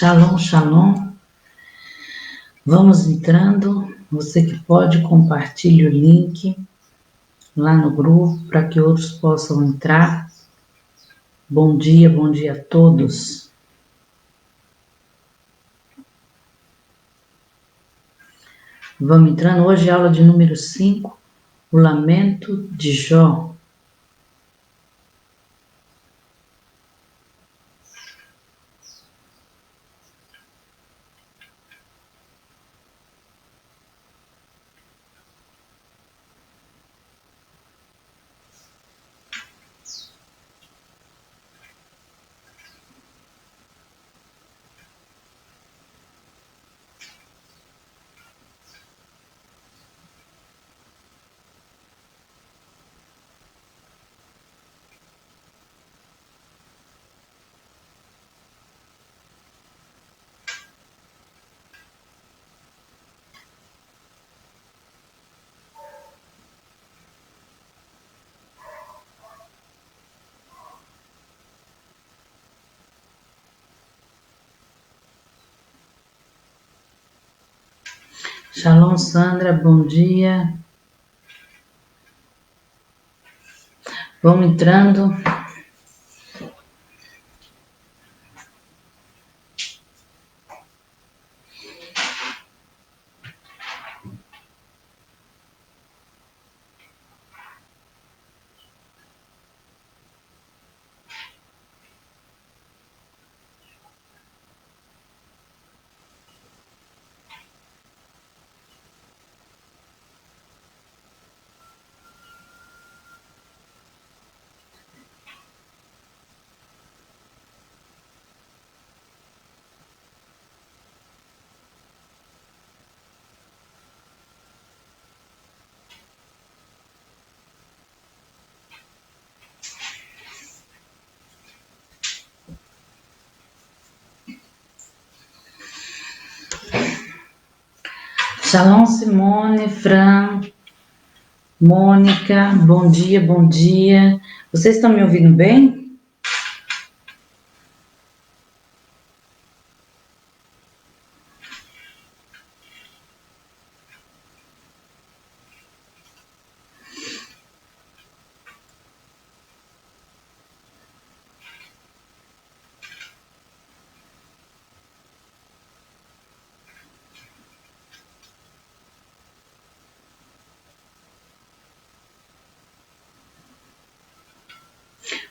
Shalom, shalom. Vamos entrando. Você que pode, compartilhe o link lá no grupo para que outros possam entrar. Bom dia a todos. Vamos entrando. Hoje é aula de número 5, o Lamento de Jó. Shalom, Sandra, bom dia. Vamos entrando. Shalom, Simone, Fran, Mônica, bom dia, bom dia. Vocês estão me ouvindo bem?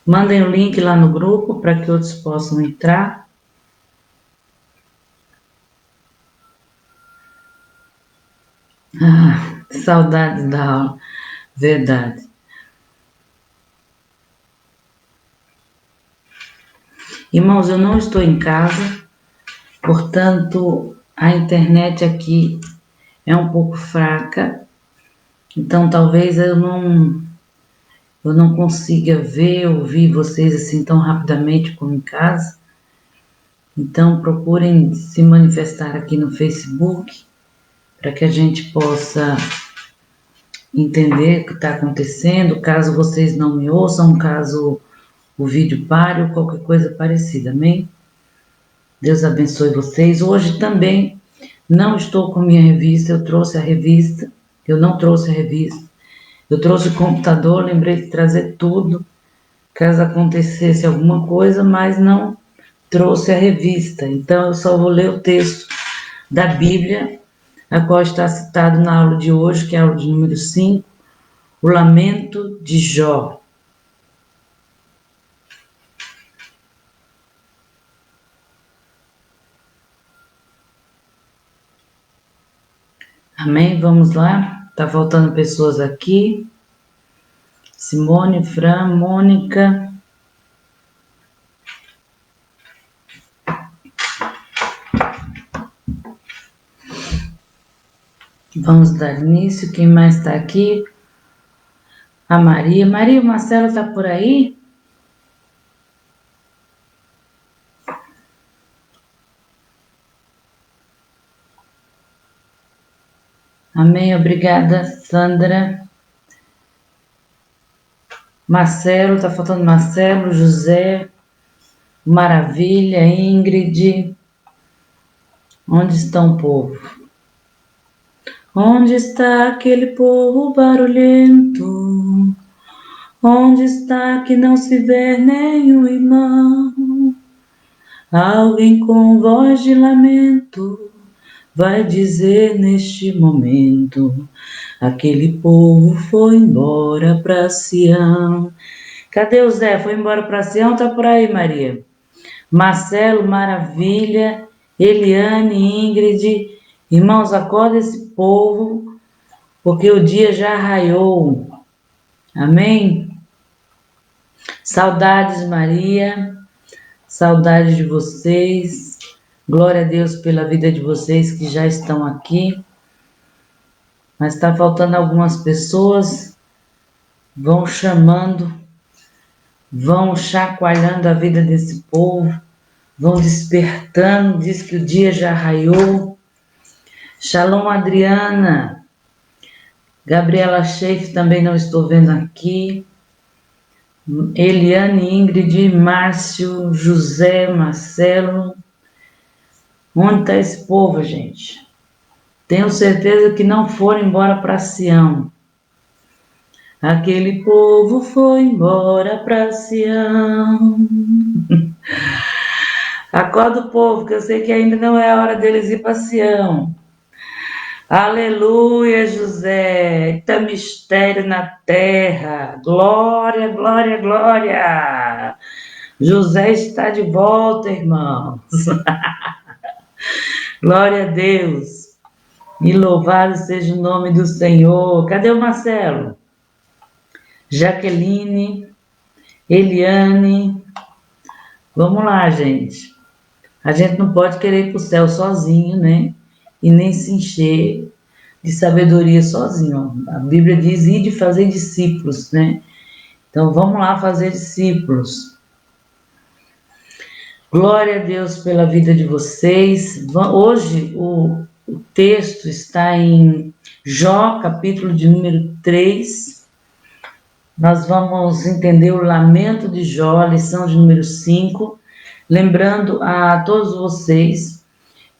Mandem o link lá no grupo para que outros possam entrar. Saudades da aula, verdade. Irmãos, eu não estou em casa, portanto, a internet aqui é um pouco fraca, então talvez eu não consiga ver, ouvir vocês assim tão rapidamente como em casa. Então, procurem se manifestar aqui no Facebook, para que a gente possa entender o que está acontecendo, caso vocês não me ouçam, caso o vídeo pare ou qualquer coisa parecida, amém? Deus abençoe vocês. Hoje também não estou com minha revista, eu trouxe a revista, eu não trouxe a revista, eu trouxe o computador, lembrei de trazer tudo, caso acontecesse alguma coisa, mas não trouxe a revista, então eu só vou ler o texto da Bíblia, a qual está citado na aula de hoje, que é a aula de número 5, o Lamento de Jó. Amém? Vamos lá? Tá faltando pessoas aqui. Simone, Fran, Mônica. Vamos dar início. Quem mais está aqui? A Maria. Maria, o Marcelo está por aí? Amém, obrigada, Sandra. Marcelo, está faltando Marcelo, José, Maravilha, Ingrid. Onde está o povo? Onde está aquele povo barulhento? Onde está que não se vê nenhum irmão? Alguém com voz de lamento vai dizer neste momento: aquele povo foi embora para Sião. Cadê o Zé? Foi embora para Sião? Tá por aí, Maria. Marcelo, Maravilha, Eliane, Ingrid. Irmãos, acorda esse povo, porque o dia já raiou. Amém? Saudades, Maria. Saudades de vocês. Glória a Deus pela vida de vocês que já estão aqui. Mas está faltando algumas pessoas. Vão chamando, vão chacoalhando a vida desse povo, vão despertando. Diz que o dia já raiou. Shalom, Adriana. Gabriela Sheif também não estou vendo aqui. Eliane, Ingrid, Márcio, José, Marcelo. Onde está esse povo, gente? Tenho certeza que não foram embora para Sião. Aquele povo foi embora para Sião. Acorda o povo, que eu sei que ainda não é a hora deles ir para Sião. Aleluia, José. Eita mistério na terra. Glória, glória, glória. José está de volta, irmãos. Glória a Deus. E louvado seja o nome do Senhor. Cadê o Marcelo? Jaqueline, Eliane. Vamos lá, gente. A gente não pode querer ir para o céu sozinho, né? E nem se encher de sabedoria sozinho. A Bíblia diz: ide fazer discípulos, né? Então vamos lá fazer discípulos. Glória a Deus pela vida de vocês. Hoje o texto está em Jó, capítulo de número 3. Nós vamos entender o lamento de Jó, lição de número 5. Lembrando a todos vocês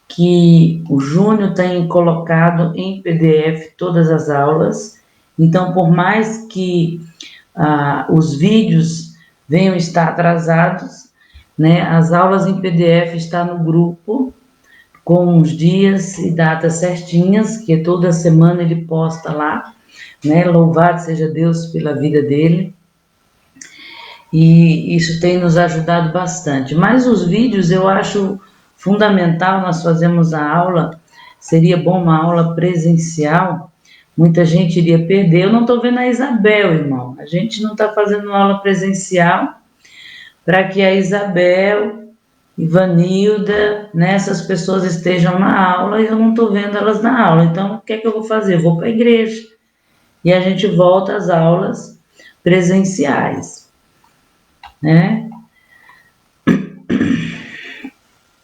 que o Júnior tem colocado em PDF todas as aulas. Então, por mais que os vídeos venham estar atrasados, né, as aulas em PDF estão no grupo, com os dias e datas certinhas, que toda semana ele posta lá, né? Louvado seja Deus pela vida dele. E isso tem nos ajudado bastante. Mas os vídeos eu acho fundamental, nós fazemos a aula, seria bom uma aula presencial, muita gente iria perder. Eu não estou vendo a Isabel, irmão. A gente não está fazendo aula presencial para que a Isabel, Ivanilda, né, essas pessoas estejam na aula e eu não estou vendo elas na aula. Então, o que é que eu vou fazer? Eu vou para a igreja e a gente volta às aulas presenciais, né?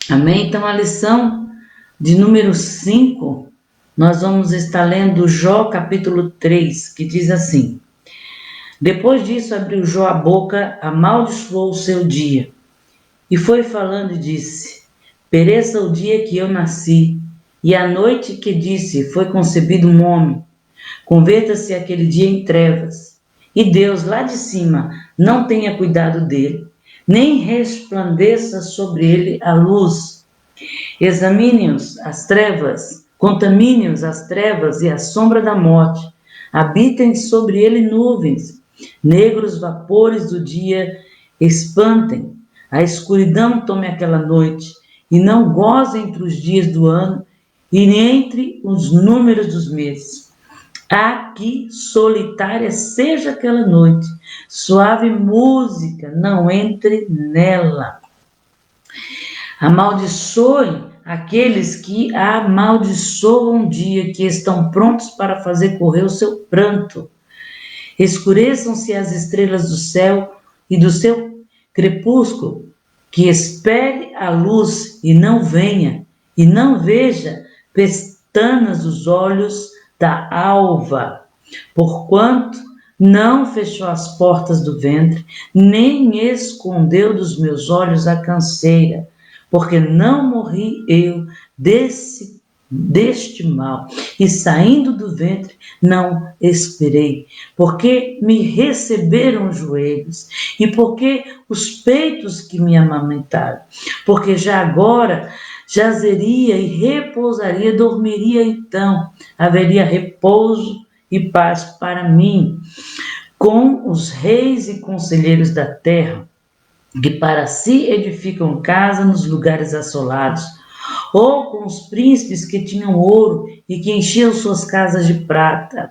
Amém? Então, a lição de número 5, nós vamos estar lendo Jó capítulo 3, que diz assim: depois disso abriu Jó a boca, amaldiçoou o seu dia, e foi falando e disse: pereça o dia que eu nasci, e a noite que disse foi concebido um homem. Converta-se aquele dia em trevas, e Deus lá de cima não tenha cuidado dele, nem resplandeça sobre ele a luz. Examine-os as trevas, contamine-os as trevas e a sombra da morte. Habitem sobre ele nuvens, negros vapores do dia espantem. A escuridão tome aquela noite, e não goze entre os dias do ano e entre os números dos meses. Que solitária seja aquela noite, suave música não entre nela. Amaldiçoem aqueles que amaldiçoam o dia, que estão prontos para fazer correr o seu pranto. Escureçam-se as estrelas do céu e do seu crepúsculo, que espere a luz e não venha, e não veja pestanas dos olhos da alva, porquanto não fechou as portas do ventre, nem escondeu dos meus olhos a canseira, porque não morri eu deste mal, e saindo do ventre não expirei, porque me receberam os joelhos, e porque os peitos que me amamentaram, porque já agora jazeria e repousaria, dormiria então, haveria repouso e paz para mim, com os reis e conselheiros da terra, que para si edificam casa nos lugares assolados, ou com os príncipes que tinham ouro e que enchiam suas casas de prata,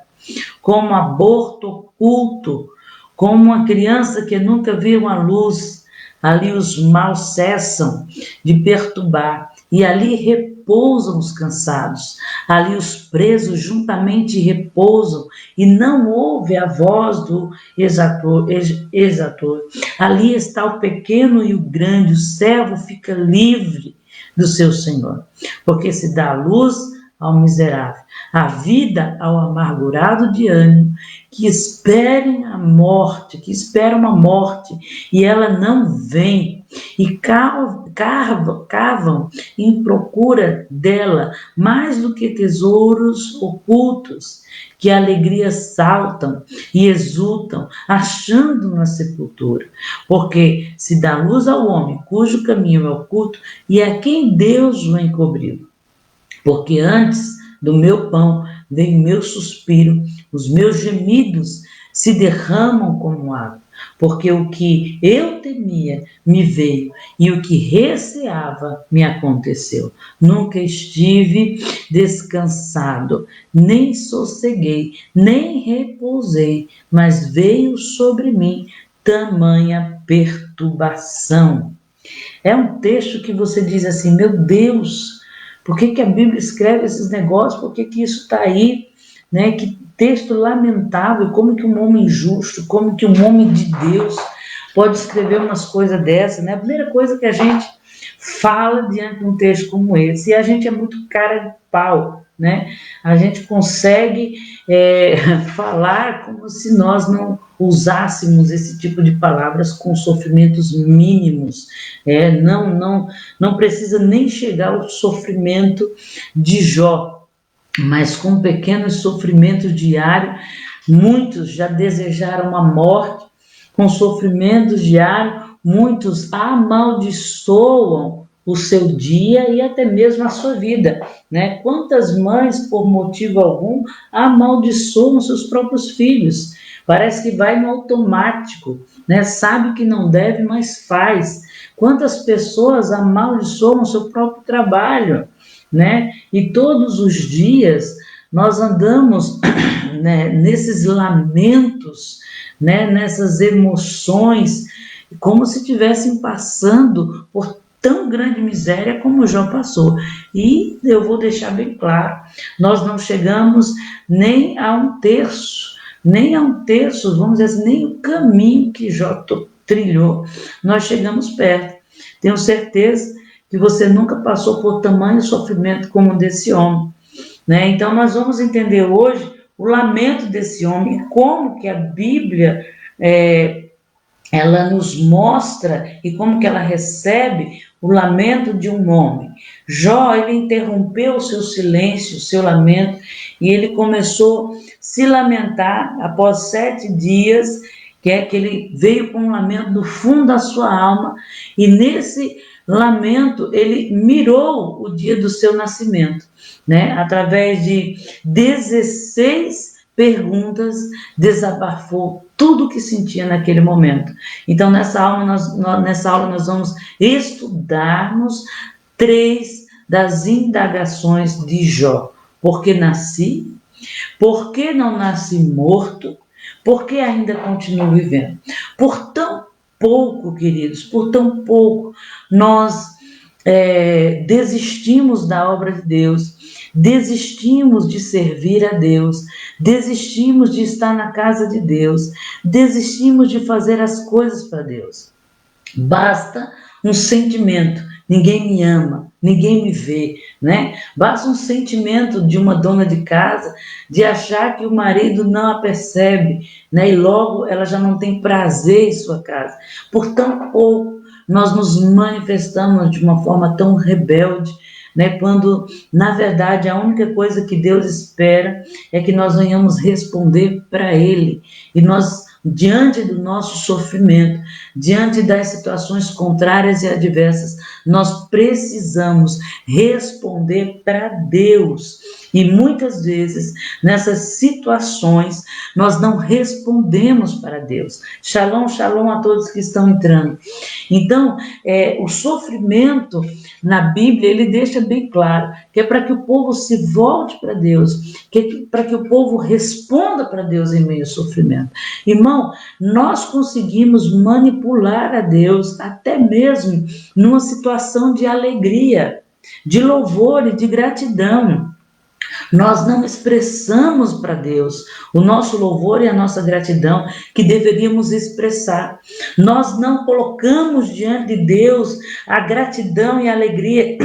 como aborto oculto, como uma criança que nunca viu a luz. Ali os maus cessam de perturbar, e ali repousam os cansados. Ali os presos juntamente repousam, e não ouve a voz do exator. Ali está o pequeno e o grande, o servo fica livre do seu Senhor, porque se dá a luz ao miserável, a vida ao amargurado de ânimo, que esperem a morte, que esperam a morte, e ela não vem, e cavam em procura dela, mais do que tesouros ocultos, que a alegria saltam e exultam, achando na sepultura, porque se dá luz ao homem, cujo caminho é oculto, e a quem Deus o encobriu. Porque antes do meu pão vem o meu suspiro, os meus gemidos se derramam como água, porque o que eu temia me veio, e o que receava me aconteceu. Nunca estive descansado, nem sosseguei, nem repousei, mas veio sobre mim tamanha perturbação. É um texto que você diz assim, meu Deus, por que a Bíblia escreve esses negócios? Por que isso está aí? Né? Que texto lamentável, como que um homem justo, como que um homem de Deus pode escrever umas coisas dessas, né? A primeira coisa que a gente fala diante de um texto como esse, e a gente é muito cara de pau, né? A gente consegue falar como se nós não usássemos esse tipo de palavras com sofrimentos mínimos. Não precisa nem chegar ao sofrimento de Jó, mas com pequenos sofrimentos diários, muitos já desejaram a morte, com sofrimentos diários, muitos amaldiçoam o seu dia e até mesmo a sua vida, né? Quantas mães, por motivo algum, amaldiçoam seus próprios filhos? Parece que vai no automático, né? Sabe que não deve, mas faz. Quantas pessoas amaldiçoam o seu próprio trabalho, né? E todos os dias nós andamos, né, nesses lamentos, né, nessas emoções, como se estivessem passando por tão grande miséria como Jó passou. E eu vou deixar bem claro, nós não chegamos nem a um terço, vamos dizer assim, nem o caminho que Jó trilhou, nós chegamos perto. Tenho certeza que você nunca passou por tamanho sofrimento como o desse homem, né? Então nós vamos entender hoje o lamento desse homem, como que a Bíblia ela nos mostra e como que ela recebe o lamento de um homem. Jó, ele interrompeu o seu silêncio, o seu lamento, e ele começou a se lamentar após 7 dias, que ele veio com um lamento do fundo da sua alma, e nesse lamento ele mirou o dia do seu nascimento, né? Através de 16 perguntas, desabafou tudo o que sentia naquele momento. Então, nessa aula nós vamos estudarmos 3 das indagações de Jó. Por que nasci? Por que não nasci morto? Por que ainda continuo vivendo? Por tão pouco, queridos, por tão pouco, nós desistimos da obra de Deus, desistimos de servir a Deus, desistimos de estar na casa de Deus, desistimos de fazer as coisas para Deus. Basta um sentimento, ninguém me ama, ninguém me vê, né? Basta um sentimento de uma dona de casa de achar que o marido não a percebe, né? E logo ela já não tem prazer em sua casa. Por tão pouco, nós nos manifestamos de uma forma tão rebelde, né? Quando, na verdade, a única coisa que Deus espera é que nós venhamos responder para Ele. E nós, diante do nosso sofrimento, diante das situações contrárias e adversas, nós precisamos responder para Deus. E muitas vezes, nessas situações, nós não respondemos para Deus. Shalom, shalom a todos que estão entrando. Então, o sofrimento na Bíblia, ele deixa bem claro que é para que o povo se volte para Deus, que é para que o povo responda para Deus em meio ao sofrimento. Irmão, nós conseguimos manipular a Deus até mesmo numa situação de alegria, de louvor e de gratidão. Nós não expressamos para Deus o nosso louvor e a nossa gratidão que deveríamos expressar. Nós não colocamos diante de Deus a gratidão e a alegria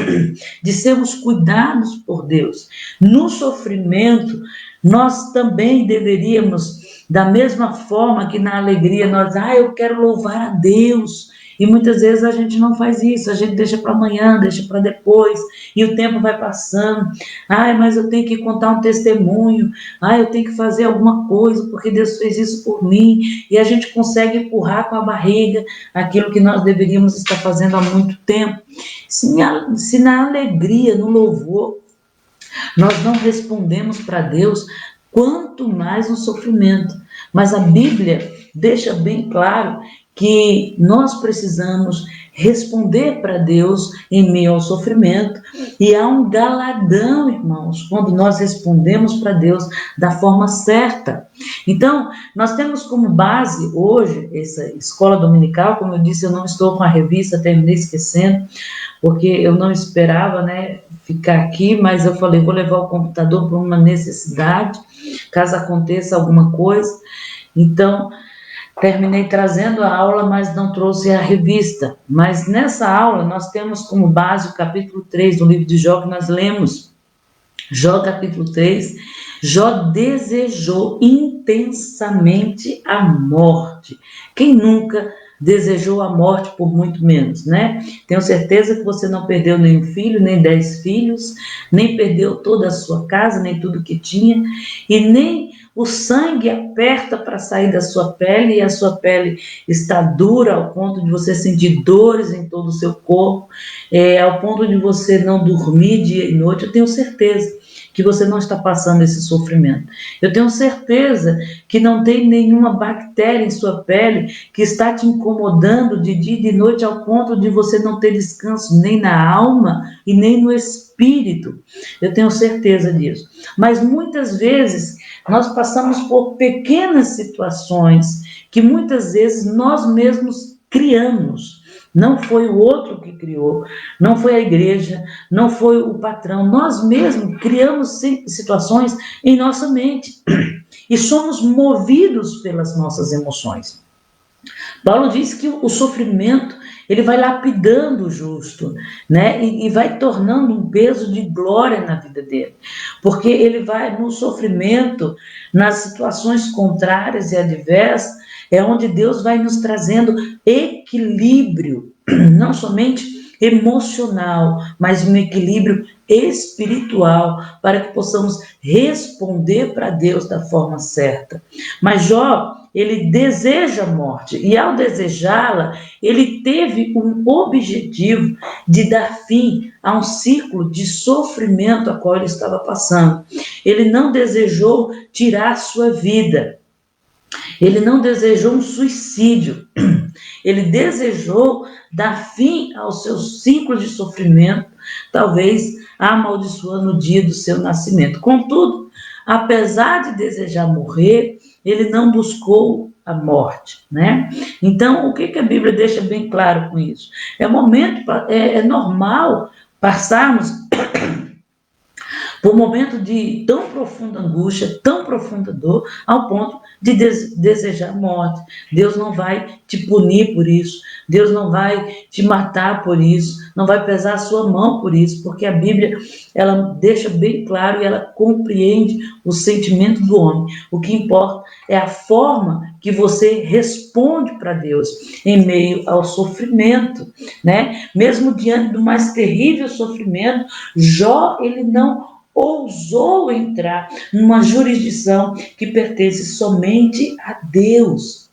de sermos cuidados por Deus. No sofrimento, nós também deveríamos, da mesma forma que na alegria nós, eu quero louvar a Deus. E muitas vezes a gente não faz isso, a gente deixa para amanhã, deixa para depois, e o tempo vai passando. Mas eu tenho que contar um testemunho, eu tenho que fazer alguma coisa, porque Deus fez isso por mim, e a gente consegue empurrar com a barriga aquilo que nós deveríamos estar fazendo há muito tempo. Se na alegria, no louvor, nós não respondemos para Deus, quanto mais no sofrimento. Mas a Bíblia deixa bem claro que nós precisamos responder para Deus em meio ao sofrimento, e há um galardão, irmãos, quando nós respondemos para Deus da forma certa. Então, nós temos como base hoje essa escola dominical. Como eu disse, eu não estou com a revista, terminei esquecendo, porque eu não esperava, ficar aqui, mas eu falei, vou levar o computador para uma necessidade, caso aconteça alguma coisa. Então, terminei trazendo a aula, mas não trouxe a revista. Mas nessa aula nós temos como base o capítulo 3 do livro de Jó, que nós lemos. Jó capítulo 3, Jó desejou intensamente a morte. Quem nunca desejou a morte por muito menos, né? Tenho certeza que você não perdeu nenhum filho, nem 10 filhos, nem perdeu toda a sua casa, nem tudo que tinha, e nem o sangue aperta para sair da sua pele, e a sua pele está dura ao ponto de você sentir dores em todo o seu corpo, ao ponto de você não dormir dia e noite. Eu tenho certeza que você não está passando esse sofrimento. Eu tenho certeza que não tem nenhuma bactéria em sua pele que está te incomodando de dia e de noite ao ponto de você não ter descanso nem na alma e nem no espírito. Eu tenho certeza disso. Mas muitas vezes nós passamos por pequenas situações que muitas vezes nós mesmos criamos. Não foi o outro que criou, não foi a igreja, não foi o patrão. Nós mesmos criamos situações em nossa mente e somos movidos pelas nossas emoções. Paulo diz que o sofrimento, ele vai lapidando o justo, né? E vai tornando um peso de glória na vida dele. Porque ele vai no sofrimento, nas situações contrárias e adversas, é onde Deus vai nos trazendo equilíbrio, não somente emocional, mas um equilíbrio espiritual, para que possamos responder para Deus da forma certa. Mas Jó, ele deseja a morte, e ao desejá-la, ele teve um objetivo de dar fim a um ciclo de sofrimento a qual ele estava passando. Ele não desejou tirar sua vida, ele não desejou um suicídio, ele desejou dar fim ao seu ciclo de sofrimento, talvez amaldiçoando o dia do seu nascimento. Contudo, apesar de desejar morrer, ele não buscou a morte, né? Então, o que a Bíblia deixa bem claro com isso? É normal passarmos por um momento de tão profunda angústia, tão profunda dor, ao ponto de desejar morte. Deus não vai te punir por isso, Deus não vai te matar por isso, não vai pesar a sua mão por isso, porque a Bíblia, ela deixa bem claro e ela compreende o sentimento do homem. O que importa é a forma que você responde para Deus em meio ao sofrimento, né? Mesmo diante do mais terrível sofrimento, Jó, ele não ousou entrar numa jurisdição que pertence somente a Deus.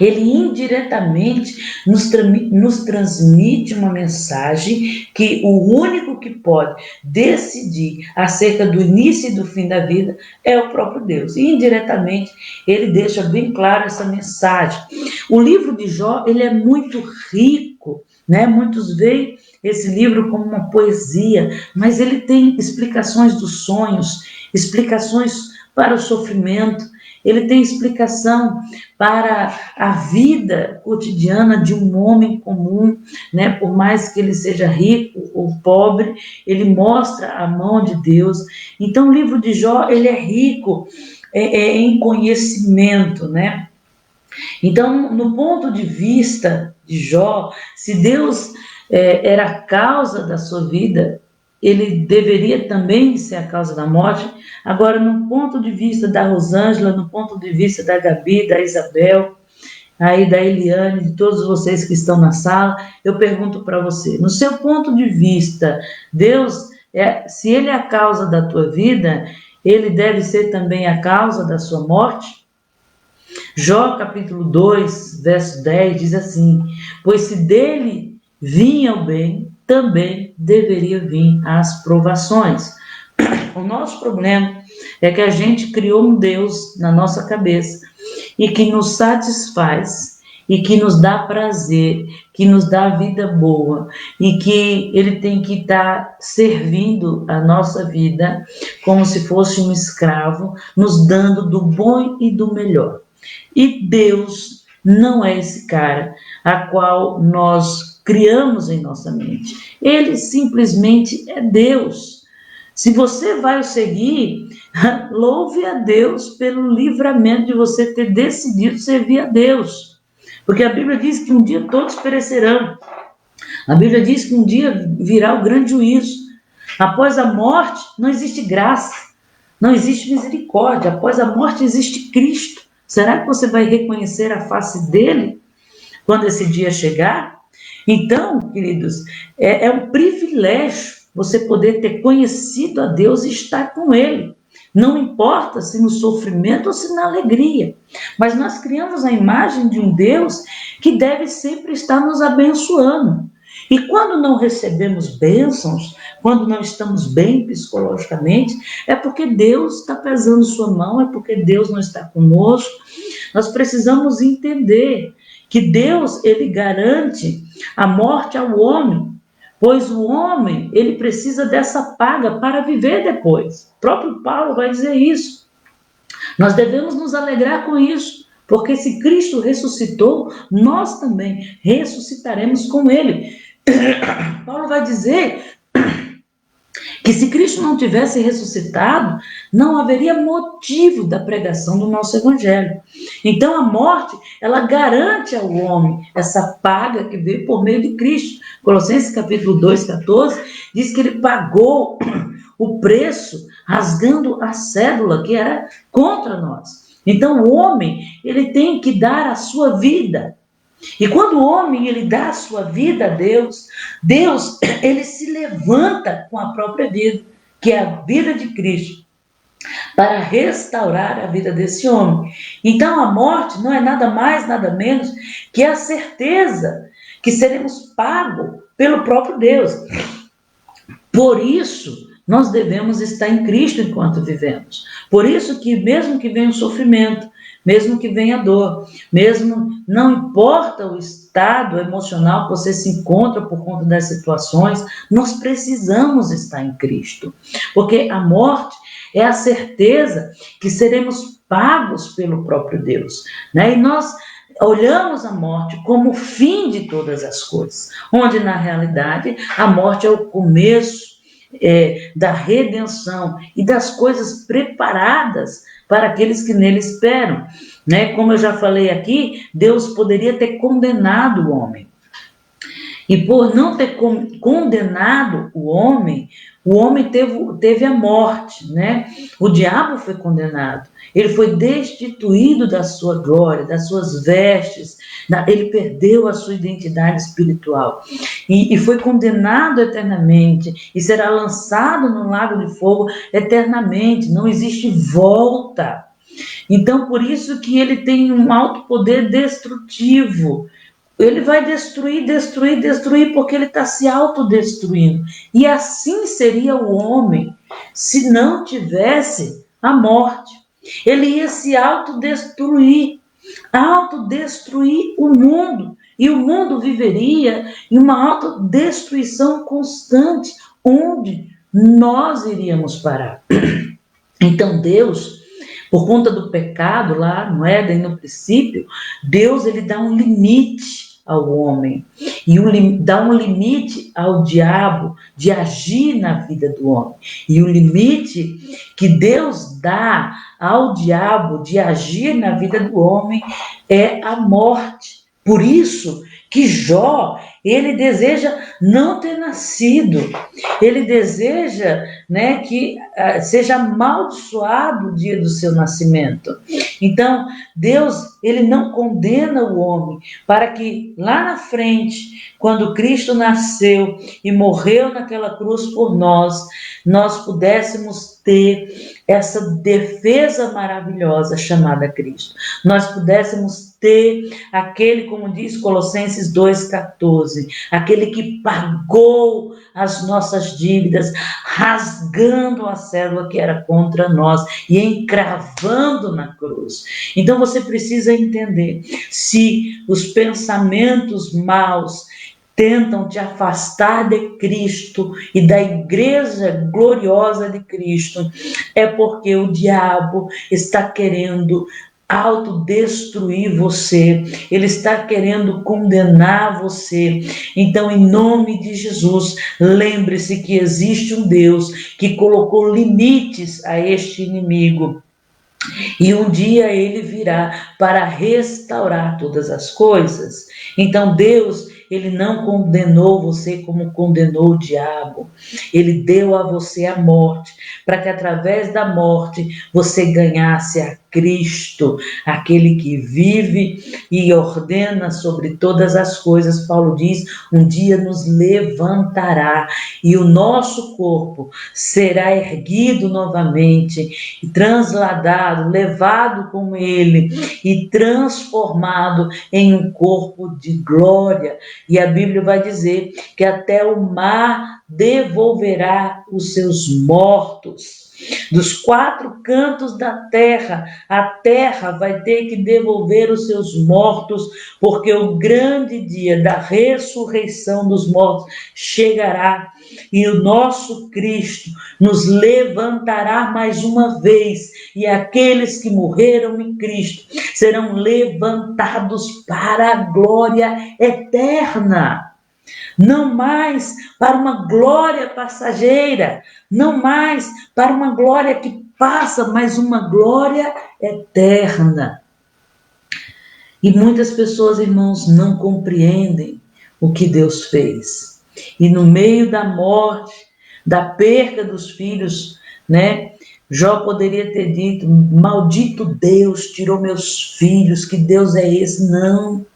Ele indiretamente nos transmite uma mensagem que o único que pode decidir acerca do início e do fim da vida é o próprio Deus. E indiretamente ele deixa bem claro essa mensagem. O livro de Jó, ele é muito rico, né? Muitos veem esse livro como uma poesia, mas ele tem explicações dos sonhos, explicações para o sofrimento, ele tem explicação para a vida cotidiana de um homem comum, né? Por mais que ele seja rico ou pobre, ele mostra a mão de Deus. Então, o livro de Jó, ele é rico em conhecimento, né? Então, no ponto de vista de Jó, se Deus era a causa da sua vida, ele deveria também ser a causa da morte. Agora, no ponto de vista da Rosângela, no ponto de vista da Gabi, da Isabel, aí da Eliane, de todos vocês que estão na sala, eu pergunto para você, no seu ponto de vista, Deus, se ele é a causa da tua vida, ele deve ser também a causa da sua morte? Jó capítulo 2, verso 10 diz assim: pois se dele vinha o bem, também deveria vir as provações. O nosso problema é que a gente criou um Deus na nossa cabeça e que nos satisfaz e que nos dá prazer, que nos dá vida boa e que ele tem que estar servindo a nossa vida como se fosse um escravo, nos dando do bom e do melhor. E Deus não é esse cara a qual nós criamos em nossa mente. Ele simplesmente é Deus. Se você vai o seguir, louve a Deus pelo livramento de você ter decidido servir a Deus. Porque a Bíblia diz que um dia todos perecerão. A Bíblia diz que um dia virá o grande juízo. Após a morte não existe graça, não existe misericórdia. Após a morte existe Cristo. Será que você vai reconhecer a face dele quando esse dia chegar? Então, queridos, é um privilégio você poder ter conhecido a Deus e estar com ele. Não importa se no sofrimento ou se na alegria. Mas nós criamos a imagem de um Deus que deve sempre estar nos abençoando. E quando não recebemos bênçãos, quando não estamos bem psicologicamente, é porque Deus está pesando sua mão, é porque Deus não está conosco. Nós precisamos entender que Deus, ele garante a morte ao homem, pois o homem, ele precisa dessa paga para viver depois. O próprio Paulo vai dizer isso. Nós devemos nos alegrar com isso, porque se Cristo ressuscitou, nós também ressuscitaremos com ele. Paulo vai dizer que se Cristo não tivesse ressuscitado, não haveria motivo da pregação do nosso evangelho. Então a morte, ela garante ao homem essa paga que veio por meio de Cristo. Colossenses capítulo 2, 14, diz que ele pagou o preço rasgando a cédula que era contra nós. Então o homem, ele tem que dar a sua vida. E quando o homem ele dá a sua vida a Deus, Deus ele se levanta com a própria vida, que é a vida de Cristo, para restaurar a vida desse homem. Então a morte não é nada mais, nada menos que a certeza que seremos pagos pelo próprio Deus. Por isso, nós devemos estar em Cristo enquanto vivemos. Por isso que mesmo que venha o sofrimento, mesmo que venha dor, mesmo não importa o estado emocional que você se encontra por conta das situações, nós precisamos estar em Cristo. Porque a morte é a certeza que seremos pagos pelo próprio Deus, né? E nós olhamos a morte como o fim de todas as coisas, onde na realidade a morte é o começo da redenção e das coisas preparadas para aqueles que nele esperam, né? Como eu já falei aqui, Deus poderia ter condenado o homem. E por não ter condenado o homem teve a morte, né? O diabo foi condenado. Ele foi destituído da sua glória, das suas vestes, ele perdeu a sua identidade espiritual e foi condenado eternamente e será lançado no lago de fogo eternamente. Não existe volta. Então, por isso que ele tem um alto poder destrutivo. Ele vai destruir, destruir, destruir, porque ele está se autodestruindo. E assim seria o homem se não tivesse a morte. Ele ia se autodestruir, autodestruir o mundo. E o mundo viveria em uma autodestruição constante, onde nós iríamos parar. Então Deus, por conta do pecado lá no Éden, no princípio, Deus ele dá um limite ao homem e dá um limite ao diabo de agir na vida do homem. E o limite que Deus dá ao diabo de agir na vida do homem é a morte. Por isso que Jó, ele deseja não ter nascido, ele deseja, né, que seja amaldiçoado o dia do seu nascimento. Então, Deus, ele não condena o homem para que lá na frente, quando Cristo nasceu e morreu naquela cruz por nós pudéssemos ter essa defesa maravilhosa chamada Cristo. Nós pudéssemos ter aquele, como diz Colossenses 2,14, aquele que pagou as nossas dívidas, rasgando a célula que era contra nós e encravando na cruz. Então você precisa entender, se os pensamentos maus tentam te afastar de Cristo e da igreja gloriosa de Cristo, é porque o diabo está querendo autodestruir você, ele está querendo condenar você. Então, em nome de Jesus, lembre-se que existe um Deus que colocou limites a este inimigo. E um dia ele virá para restaurar todas as coisas. Então Deus, ele não condenou você como condenou o diabo. Ele deu a você a morte, para que através da morte você ganhasse a Cristo, aquele que vive e ordena sobre todas as coisas. Paulo diz, um dia nos levantará e o nosso corpo será erguido novamente e transladado, levado com ele e transformado em um corpo de glória. E a Bíblia vai dizer que até o mar devolverá os seus mortos. Dos quatro cantos da terra, a terra vai ter que devolver os seus mortos, porque o grande dia da ressurreição dos mortos chegará e o nosso Cristo nos levantará mais uma vez, e aqueles que morreram em Cristo serão levantados para a glória eterna. Não mais para uma glória passageira, não mais para uma glória que passa, mas uma glória eterna. E muitas pessoas, irmãos, não compreendem o que Deus fez. E no meio da morte, da perda dos filhos, né? Jó poderia ter dito, maldito Deus, tirou meus filhos, que Deus é esse? Não.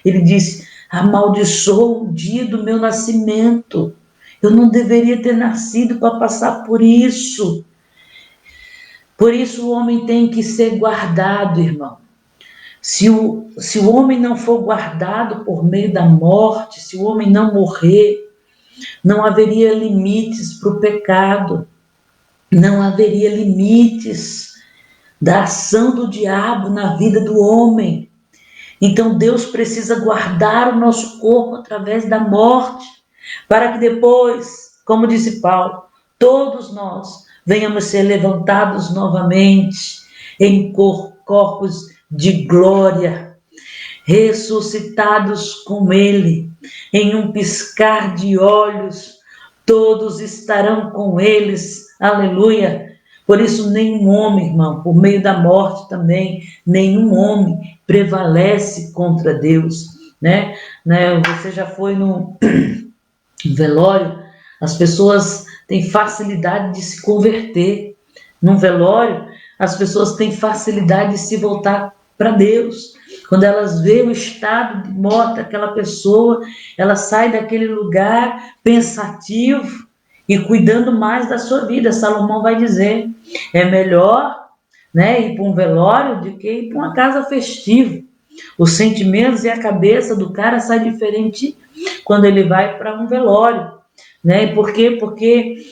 Ele disse, amaldiçoou o dia do meu nascimento. Eu não deveria ter nascido para passar por isso. Por isso o homem tem que ser guardado, irmão. Se o homem não for guardado por meio da morte, se o homem não morrer, não haveria limites para o pecado, não haveria limites da ação do diabo na vida do homem. Então Deus precisa guardar o nosso corpo através da morte, para que depois, como disse Paulo, todos nós venhamos ser levantados novamente em corpos de glória, ressuscitados com Ele, em um piscar de olhos, todos estarão com eles, aleluia. Por isso nenhum homem, irmão, por meio da morte também, nenhum homem prevalece contra Deus. né? Você já foi no velório, as pessoas têm facilidade de se converter. Num velório, as pessoas têm facilidade de se voltar para Deus. Quando elas veem o estado de morte daquela pessoa, ela sai daquele lugar pensativo e cuidando mais da sua vida. Salomão vai dizer, é melhor, né, ir para um velório do que ir para uma casa festiva. Os sentimentos e a cabeça do cara sai diferente quando ele vai para um velório, né? Por quê? Porque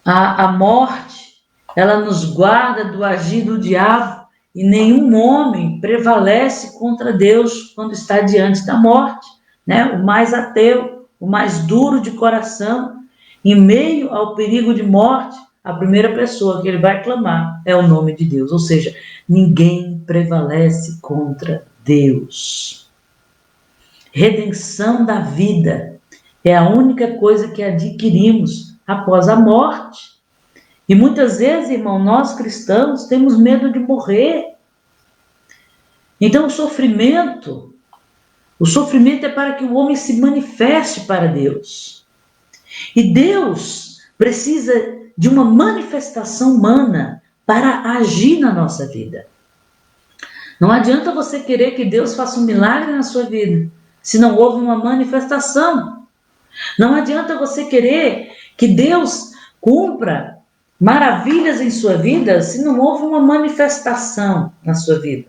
a morte, ela nos guarda do agir do diabo, e nenhum homem prevalece contra Deus quando está diante da morte, né? O mais ateu, o mais duro de coração, em meio ao perigo de morte, a primeira pessoa que ele vai clamar é o nome de Deus, ou seja, ninguém prevalece contra Deus. Redenção da vida é a única coisa que adquirimos após a morte. E muitas vezes, irmão, nós cristãos temos medo de morrer. Então o sofrimento é para que o homem se manifeste para Deus. E Deus precisa de uma manifestação humana para agir na nossa vida. Não adianta você querer que Deus faça um milagre na sua vida, se não houve uma manifestação. Não adianta você querer que Deus cumpra maravilhas em sua vida, se não houve uma manifestação na sua vida.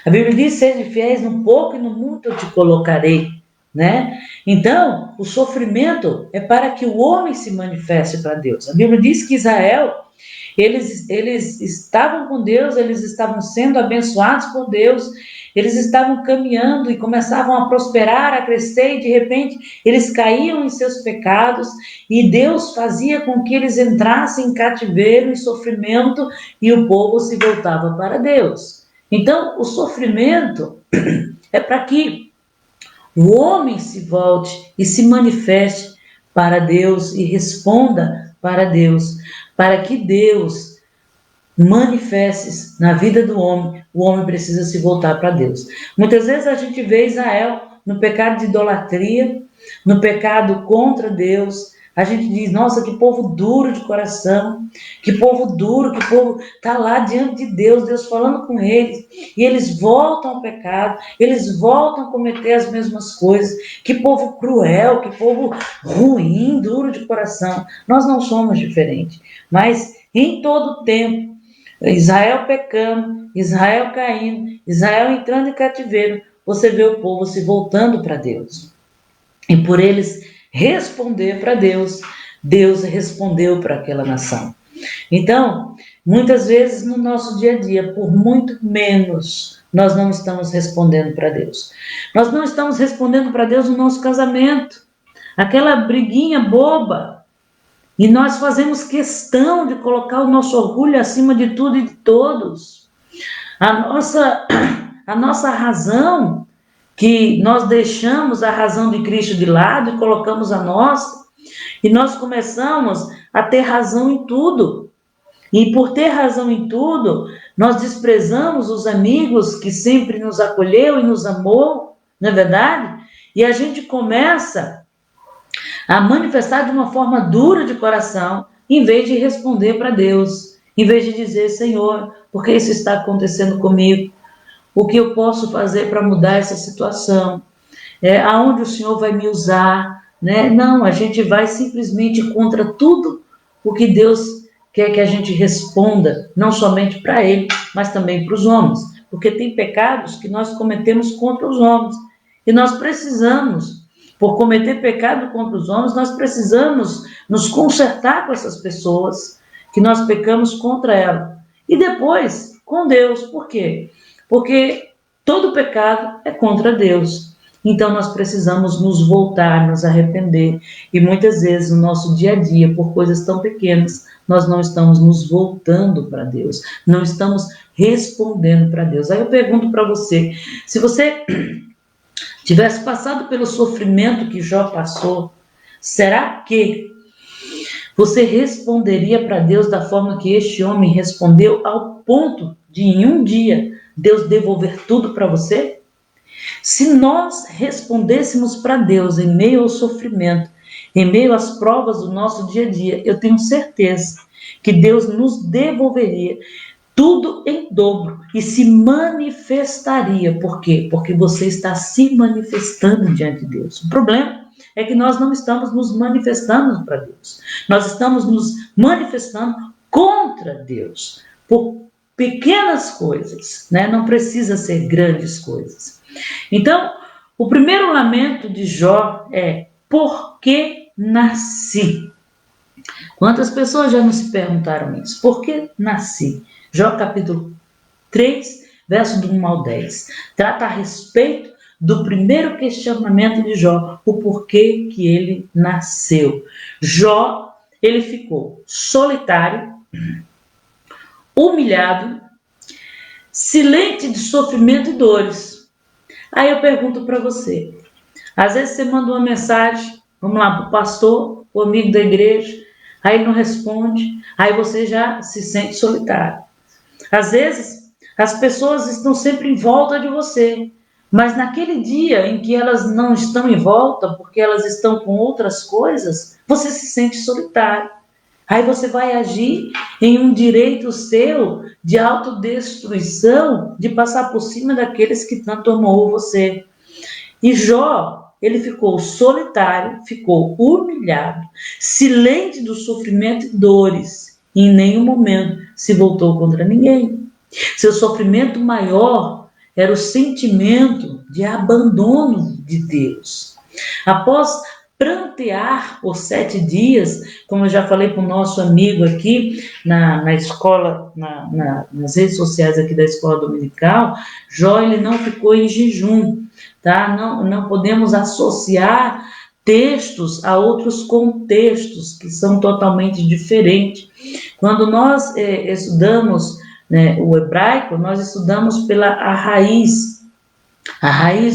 A Bíblia diz, seja fiéis no pouco e no muito eu te colocarei, né? Então, o sofrimento é para que o homem se manifeste para Deus. A Bíblia diz que Israel, eles estavam com Deus, eles estavam sendo abençoados por Deus, eles estavam caminhando e começavam a prosperar, a crescer, e de repente eles caíam em seus pecados, e Deus fazia com que eles entrassem em cativeiro, em sofrimento, e o povo se voltava para Deus. Então, o sofrimento é para que o homem se volte e se manifeste para Deus e responda para Deus, para que Deus manifeste na vida do homem, o homem precisa se voltar para Deus. Muitas vezes a gente vê Israel no pecado de idolatria, no pecado contra Deus. A gente diz, nossa, que povo duro de coração, que povo duro, que povo está lá diante de Deus, Deus falando com eles, e eles voltam ao pecado, eles voltam a cometer as mesmas coisas. Que povo cruel, que povo ruim, duro de coração. Nós não somos diferentes, mas em todo tempo, Israel pecando, Israel caindo, Israel entrando em cativeiro, você vê o povo se voltando para Deus. E por eles responder para Deus, Deus respondeu para aquela nação. Então, muitas vezes no nosso dia a dia, por muito menos, nós não estamos respondendo para Deus. Nós não estamos respondendo para Deus no nosso casamento. Aquela briguinha boba. E nós fazemos questão de colocar o nosso orgulho acima de tudo e de todos. A nossa razão, que nós deixamos a razão de Cristo de lado e colocamos a nossa, e nós começamos a ter razão em tudo. E por ter razão em tudo, nós desprezamos os amigos que sempre nos acolheu e nos amou, não é verdade? E a gente começa a manifestar de uma forma dura de coração, em vez de responder para Deus, em vez de dizer, Senhor, por que isso está acontecendo comigo? O que eu posso fazer para mudar essa situação? Aonde o Senhor vai me usar? Né? Não, a gente vai simplesmente contra tudo o que Deus quer que a gente responda, não somente para Ele, mas também para os homens, porque tem pecados que nós cometemos contra os homens, e nós precisamos, por cometer pecado contra os homens, nós precisamos nos consertar com essas pessoas que nós pecamos contra elas. E depois, com Deus. Por quê? Porque todo pecado é contra Deus. Então nós precisamos nos voltar, nos arrepender. E muitas vezes no nosso dia a dia, por coisas tão pequenas, nós não estamos nos voltando para Deus. Não estamos respondendo para Deus. Aí eu pergunto para você, se você tivesse passado pelo sofrimento que Jó passou, será que você responderia para Deus da forma que este homem respondeu, ao ponto de, em um dia, Deus devolver tudo para você? Se nós respondêssemos para Deus em meio ao sofrimento, em meio às provas do nosso dia a dia, eu tenho certeza que Deus nos devolveria tudo em dobro e se manifestaria. Por quê? Porque você está se manifestando diante de Deus. O problema é que nós não estamos nos manifestando para Deus. Nós estamos nos manifestando contra Deus por pequenas coisas, né? Não precisa ser grandes coisas. Então, o primeiro lamento de Jó é: por que nasci? Quantas pessoas já nos perguntaram isso? Por que nasci? Jó capítulo 3, verso do 1 ao 10. Trata a respeito do primeiro questionamento de Jó, o porquê que ele nasceu. Jó, ele ficou solitário, humilhado, silente de sofrimento e dores. Aí eu pergunto para você, às vezes você manda uma mensagem, vamos lá, para o pastor, o amigo da igreja, aí ele não responde, aí você já se sente solitário. Às vezes, as pessoas estão sempre em volta de você, mas naquele dia em que elas não estão em volta, porque elas estão com outras coisas, você se sente solitário. Aí você vai agir em um direito seu de autodestruição, de passar por cima daqueles que tanto amou você. E Jó, ele ficou solitário, ficou humilhado, silente do sofrimento e dores, e em nenhum momento se voltou contra ninguém. Seu sofrimento maior era o sentimento de abandono de Deus. Após prantear por 7 dias, como eu já falei para o nosso amigo aqui na escola, nas redes sociais aqui da escola dominical, Jó, ele não ficou em jejum, tá? Não podemos associar textos a outros contextos que são totalmente diferentes. Quando nós estudamos, né, o hebraico, nós estudamos pela a raiz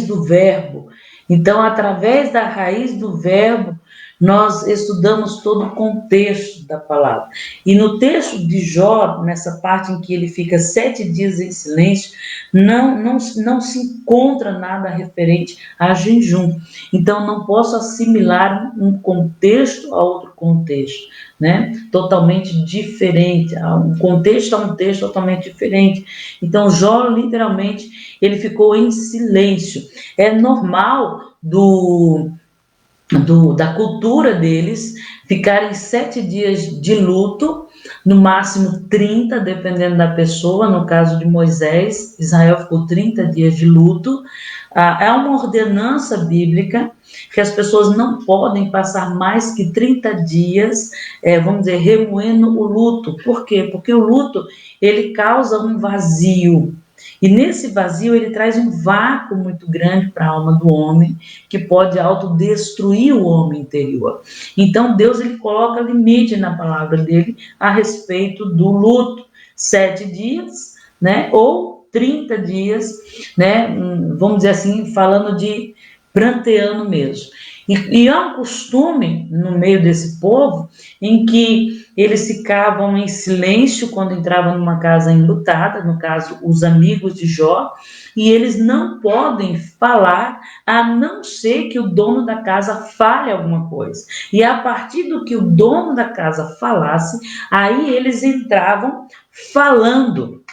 do verbo. Então, através da raiz do verbo, nós estudamos todo o contexto da palavra. E no texto de Jó, nessa parte em que ele fica 7 dias em silêncio, não se encontra nada referente a jejum. Então, não posso assimilar um contexto a outro contexto, né? Totalmente diferente. Um contexto a um texto totalmente diferente. Então, Jó, literalmente, ele ficou em silêncio. É normal da cultura deles ficarem 7 dias de luto, no máximo 30, dependendo da pessoa. No caso de Moisés, Israel ficou 30 dias de luto. É uma ordenança bíblica que as pessoas não podem passar mais que 30 dias, vamos dizer, remoendo o luto. Por quê? Porque o luto, ele causa um vazio. E nesse vazio ele traz um vácuo muito grande para a alma do homem, que pode autodestruir o homem interior. Então Deus, ele coloca limite na palavra dele a respeito do luto. 7 dias, né? Ou 30 dias, né? Vamos dizer assim, falando de pranteando mesmo. E há um costume no meio desse povo em que eles ficavam em silêncio quando entravam numa casa enlutada, no caso, os amigos de Jó, e eles não podem falar a não ser que o dono da casa fale alguma coisa. E a partir do que o dono da casa falasse, aí eles entravam falando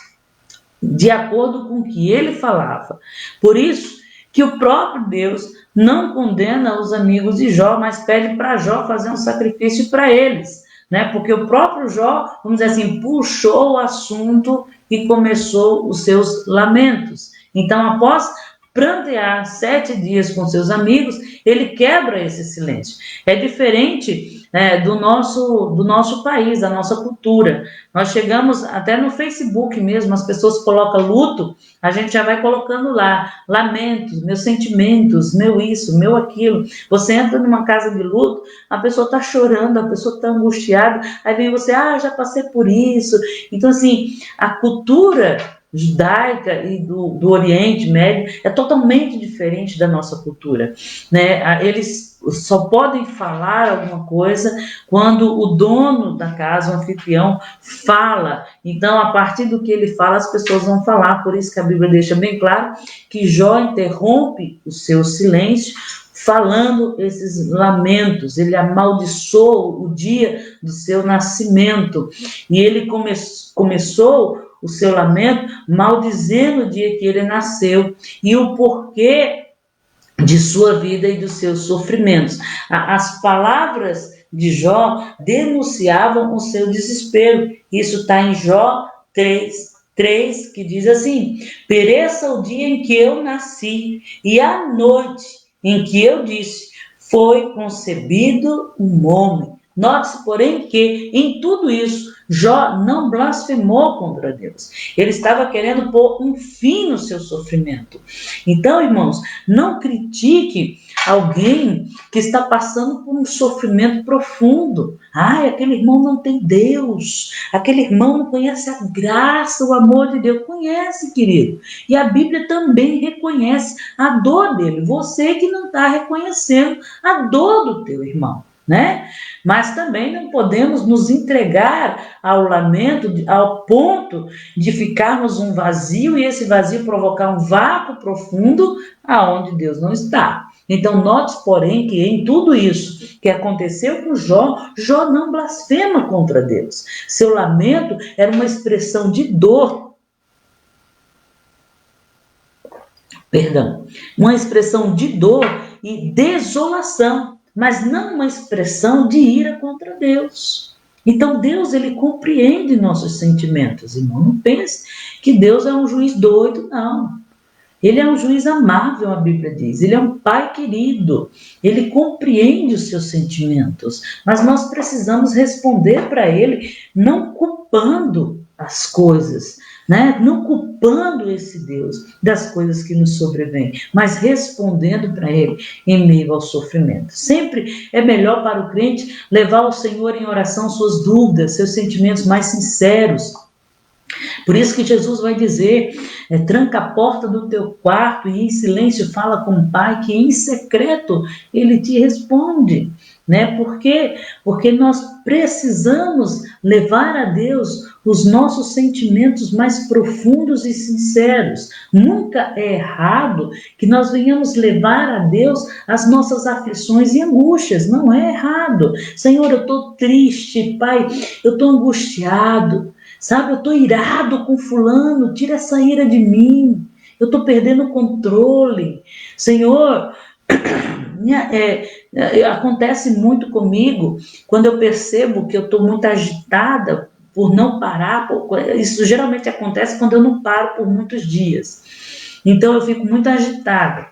de acordo com o que ele falava. Por isso que o próprio Deus não condena os amigos de Jó, mas pede para Jó fazer um sacrifício para eles, né? Porque o próprio Jó, vamos dizer assim, puxou o assunto e começou os seus lamentos. Então, após prantear 7 dias com seus amigos, ele quebra esse silêncio. É diferente do nosso país, da nossa cultura. Nós chegamos até no Facebook mesmo, as pessoas colocam luto, a gente já vai colocando lá, lamentos, meus sentimentos, meu isso, meu aquilo. Você entra numa casa de luto, a pessoa está chorando, a pessoa está angustiada, aí vem você, já passei por isso. Então, assim, a cultura judaica e do Oriente Médio é totalmente diferente da nossa cultura, né? Eles só podem falar alguma coisa quando o dono da casa, o anfitrião, fala. Então, a partir do que ele fala, as pessoas vão falar. Por isso que a Bíblia deixa bem claro que Jó interrompe o seu silêncio falando esses lamentos. Ele amaldiçoou o dia do seu nascimento e ele começou o seu lamento maldizendo o dia que ele nasceu e o porquê de sua vida e dos seus sofrimentos. As palavras de Jó denunciavam o seu desespero. Isso está em Jó 3, que diz assim: pereça o dia em que eu nasci e a noite em que eu disse, foi concebido um homem. Note-se, porém, que em tudo isso, Jó não blasfemou contra Deus. Ele estava querendo pôr um fim no seu sofrimento. Então, irmãos, não critique alguém que está passando por um sofrimento profundo. Aquele irmão não tem Deus. Aquele irmão não conhece a graça, o amor de Deus. Conhece, querido. E a Bíblia também reconhece a dor dele. Você que não está reconhecendo a dor do teu irmão, né? Mas também não podemos nos entregar ao lamento ao ponto de ficarmos um vazio e esse vazio provocar um vácuo profundo aonde Deus não está. Então, note, porém, que em tudo isso que aconteceu com Jó, Jó não blasfema contra Deus. Seu lamento era uma expressão de dor. Uma expressão de dor e desolação, mas não uma expressão de ira contra Deus. Então Deus, ele compreende nossos sentimentos, irmão. Não pense que Deus é um juiz doido, não. Ele é um juiz amável, a Bíblia diz. Ele é um pai querido. Ele compreende os seus sentimentos. Mas nós precisamos responder para ele, não culpando as coisas, né? Não culpando esse Deus das coisas que nos sobrevêm, mas respondendo para ele em meio ao sofrimento. Sempre é melhor para o crente levar ao Senhor em oração suas dúvidas, seus sentimentos mais sinceros. Por isso que Jesus vai dizer, tranca a porta do teu quarto e em silêncio fala com o Pai, que em secreto ele te responde, né? Por quê? Porque nós precisamos levar a Deus os nossos sentimentos mais profundos e sinceros. Nunca é errado que nós venhamos levar a Deus as nossas aflições e angústias, não é errado. Senhor, eu estou triste, Pai, eu estou angustiado, sabe, eu estou irado com fulano, tira essa ira de mim, eu estou perdendo o controle. Senhor, acontece muito comigo, quando eu percebo que eu estou muito agitada por não parar, isso geralmente acontece quando eu não paro por muitos dias. Então eu fico muito agitada.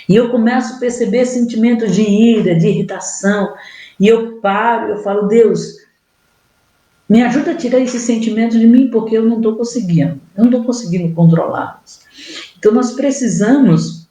E eu começo a perceber sentimentos de ira, de irritação, e eu paro, eu falo, Deus, me ajuda a tirar esse sentimento de mim, porque eu não estou conseguindo controlá-los. Então nós precisamos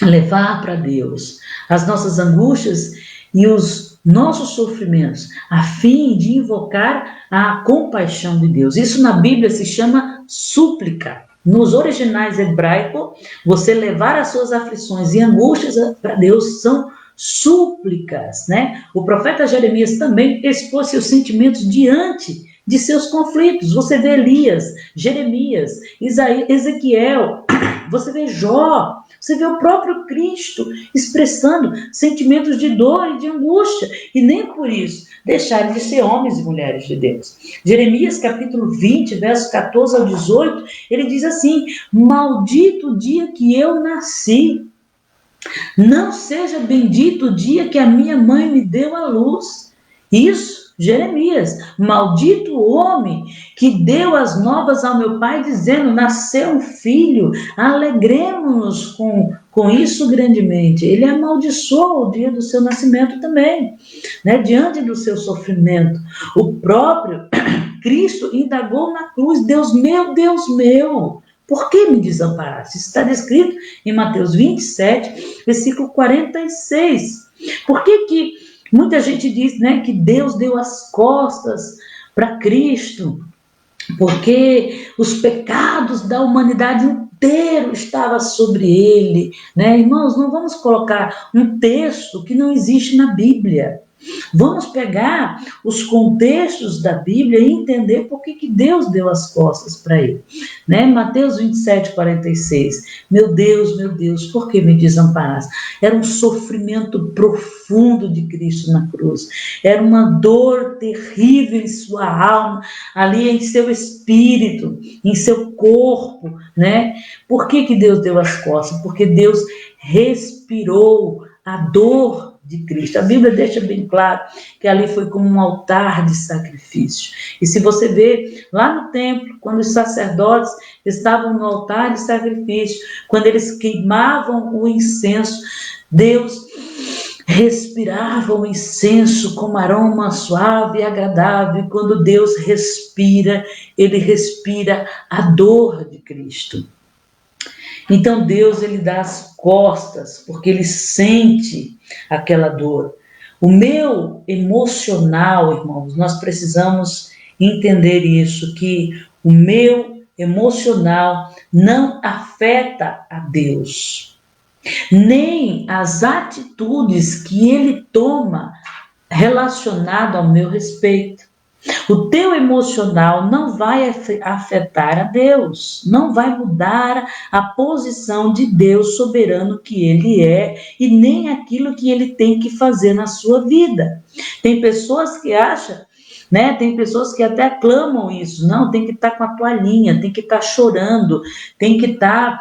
levar para Deus as nossas angústias e os nossos sofrimentos, a fim de invocar a compaixão de Deus. Isso na Bíblia se chama súplica. Nos originais hebraicos, você levar as suas aflições e angústias para Deus são súplicas, né? O profeta Jeremias também expôs seus sentimentos diante de seus conflitos. Você vê Elias, Jeremias, Ezequiel, você vê Jó, você vê o próprio Cristo expressando sentimentos de dor e de angústia, e nem por isso deixarem de ser homens e mulheres de Deus. Jeremias capítulo 20, versos 14 ao 18, ele diz assim: maldito o dia que eu nasci, não seja bendito o dia que a minha mãe me deu à luz. Isso, Jeremias, maldito o homem que deu as novas ao meu pai, dizendo, nasceu um filho, alegremos-nos com isso grandemente. Ele amaldiçoou o dia do seu nascimento também, né? Diante do seu sofrimento. O próprio Cristo indagou na cruz, Deus meu, por que me desamparaste? Isso está descrito em Mateus 27, versículo 46. Por que muita gente diz, né, que Deus deu as costas para Cristo? porque os pecados da humanidade inteira estavam sobre ele, né? Irmãos, não vamos colocar um texto que não existe na Bíblia. Vamos pegar os contextos da Bíblia e entender por que Deus deu as costas para ele. Né? Mateus 27:46. Meu Deus, por que me desamparaste? Era um sofrimento profundo de Cristo na cruz. Era uma dor terrível em sua alma, ali em seu espírito, em seu corpo. Né? Por que Deus deu as costas? Porque Deus respirou a dor de Cristo. A Bíblia deixa bem claro que ali foi como um altar de sacrifício. E se você vê lá no templo, quando os sacerdotes estavam no altar de sacrifício, quando eles queimavam o incenso, Deus respirava o incenso como aroma suave e agradável. E quando Deus respira, ele respira a dor de Cristo. Então Deus, ele dá as costas, porque ele sente aquela dor. O meu emocional, irmãos, nós precisamos entender isso, que o meu emocional não afeta a Deus, nem as atitudes que ele toma relacionado ao meu respeito. O teu emocional não vai afetar a Deus, não vai mudar a posição de Deus soberano que Ele é e nem aquilo que Ele tem que fazer na sua vida. Tem pessoas que acham, né? Tem pessoas que até clamam isso, não, tem que estar com a toalhinha, tem que estar chorando, tem que estar,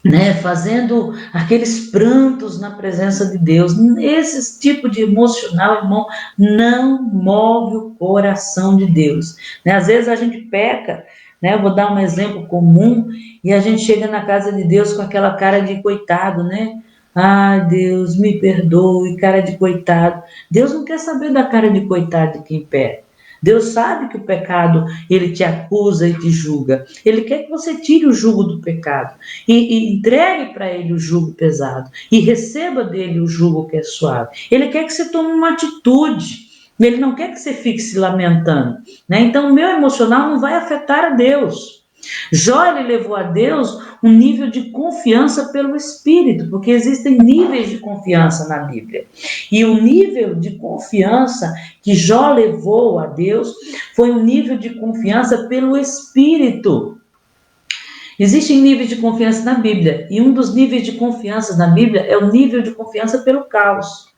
né, fazendo aqueles prantos na presença de Deus. Esse tipo de emocional, irmão, não move o coração de Deus. Né? Às vezes a gente peca, né? Eu vou dar um exemplo comum, e a gente chega na casa de Deus com aquela cara de coitado, né? Ai, Deus, me perdoe, cara de coitado. Deus não quer saber da cara de coitado de quem peca. Deus sabe que o pecado, ele te acusa e te julga. Ele quer que você tire o jugo do pecado e entregue para ele o jugo pesado e receba dele o jugo que é suave. Ele quer que você tome uma atitude. Ele não quer que você fique se lamentando. Né? Então, o meu emocional não vai afetar a Deus. Jó, ele levou a Deus um nível de confiança pelo Espírito, porque existem níveis de confiança na Bíblia. E o nível de confiança que Jó levou a Deus foi um nível de confiança pelo Espírito. Existem níveis de confiança na Bíblia, e um dos níveis de confiança na Bíblia é o nível de confiança pelo caos.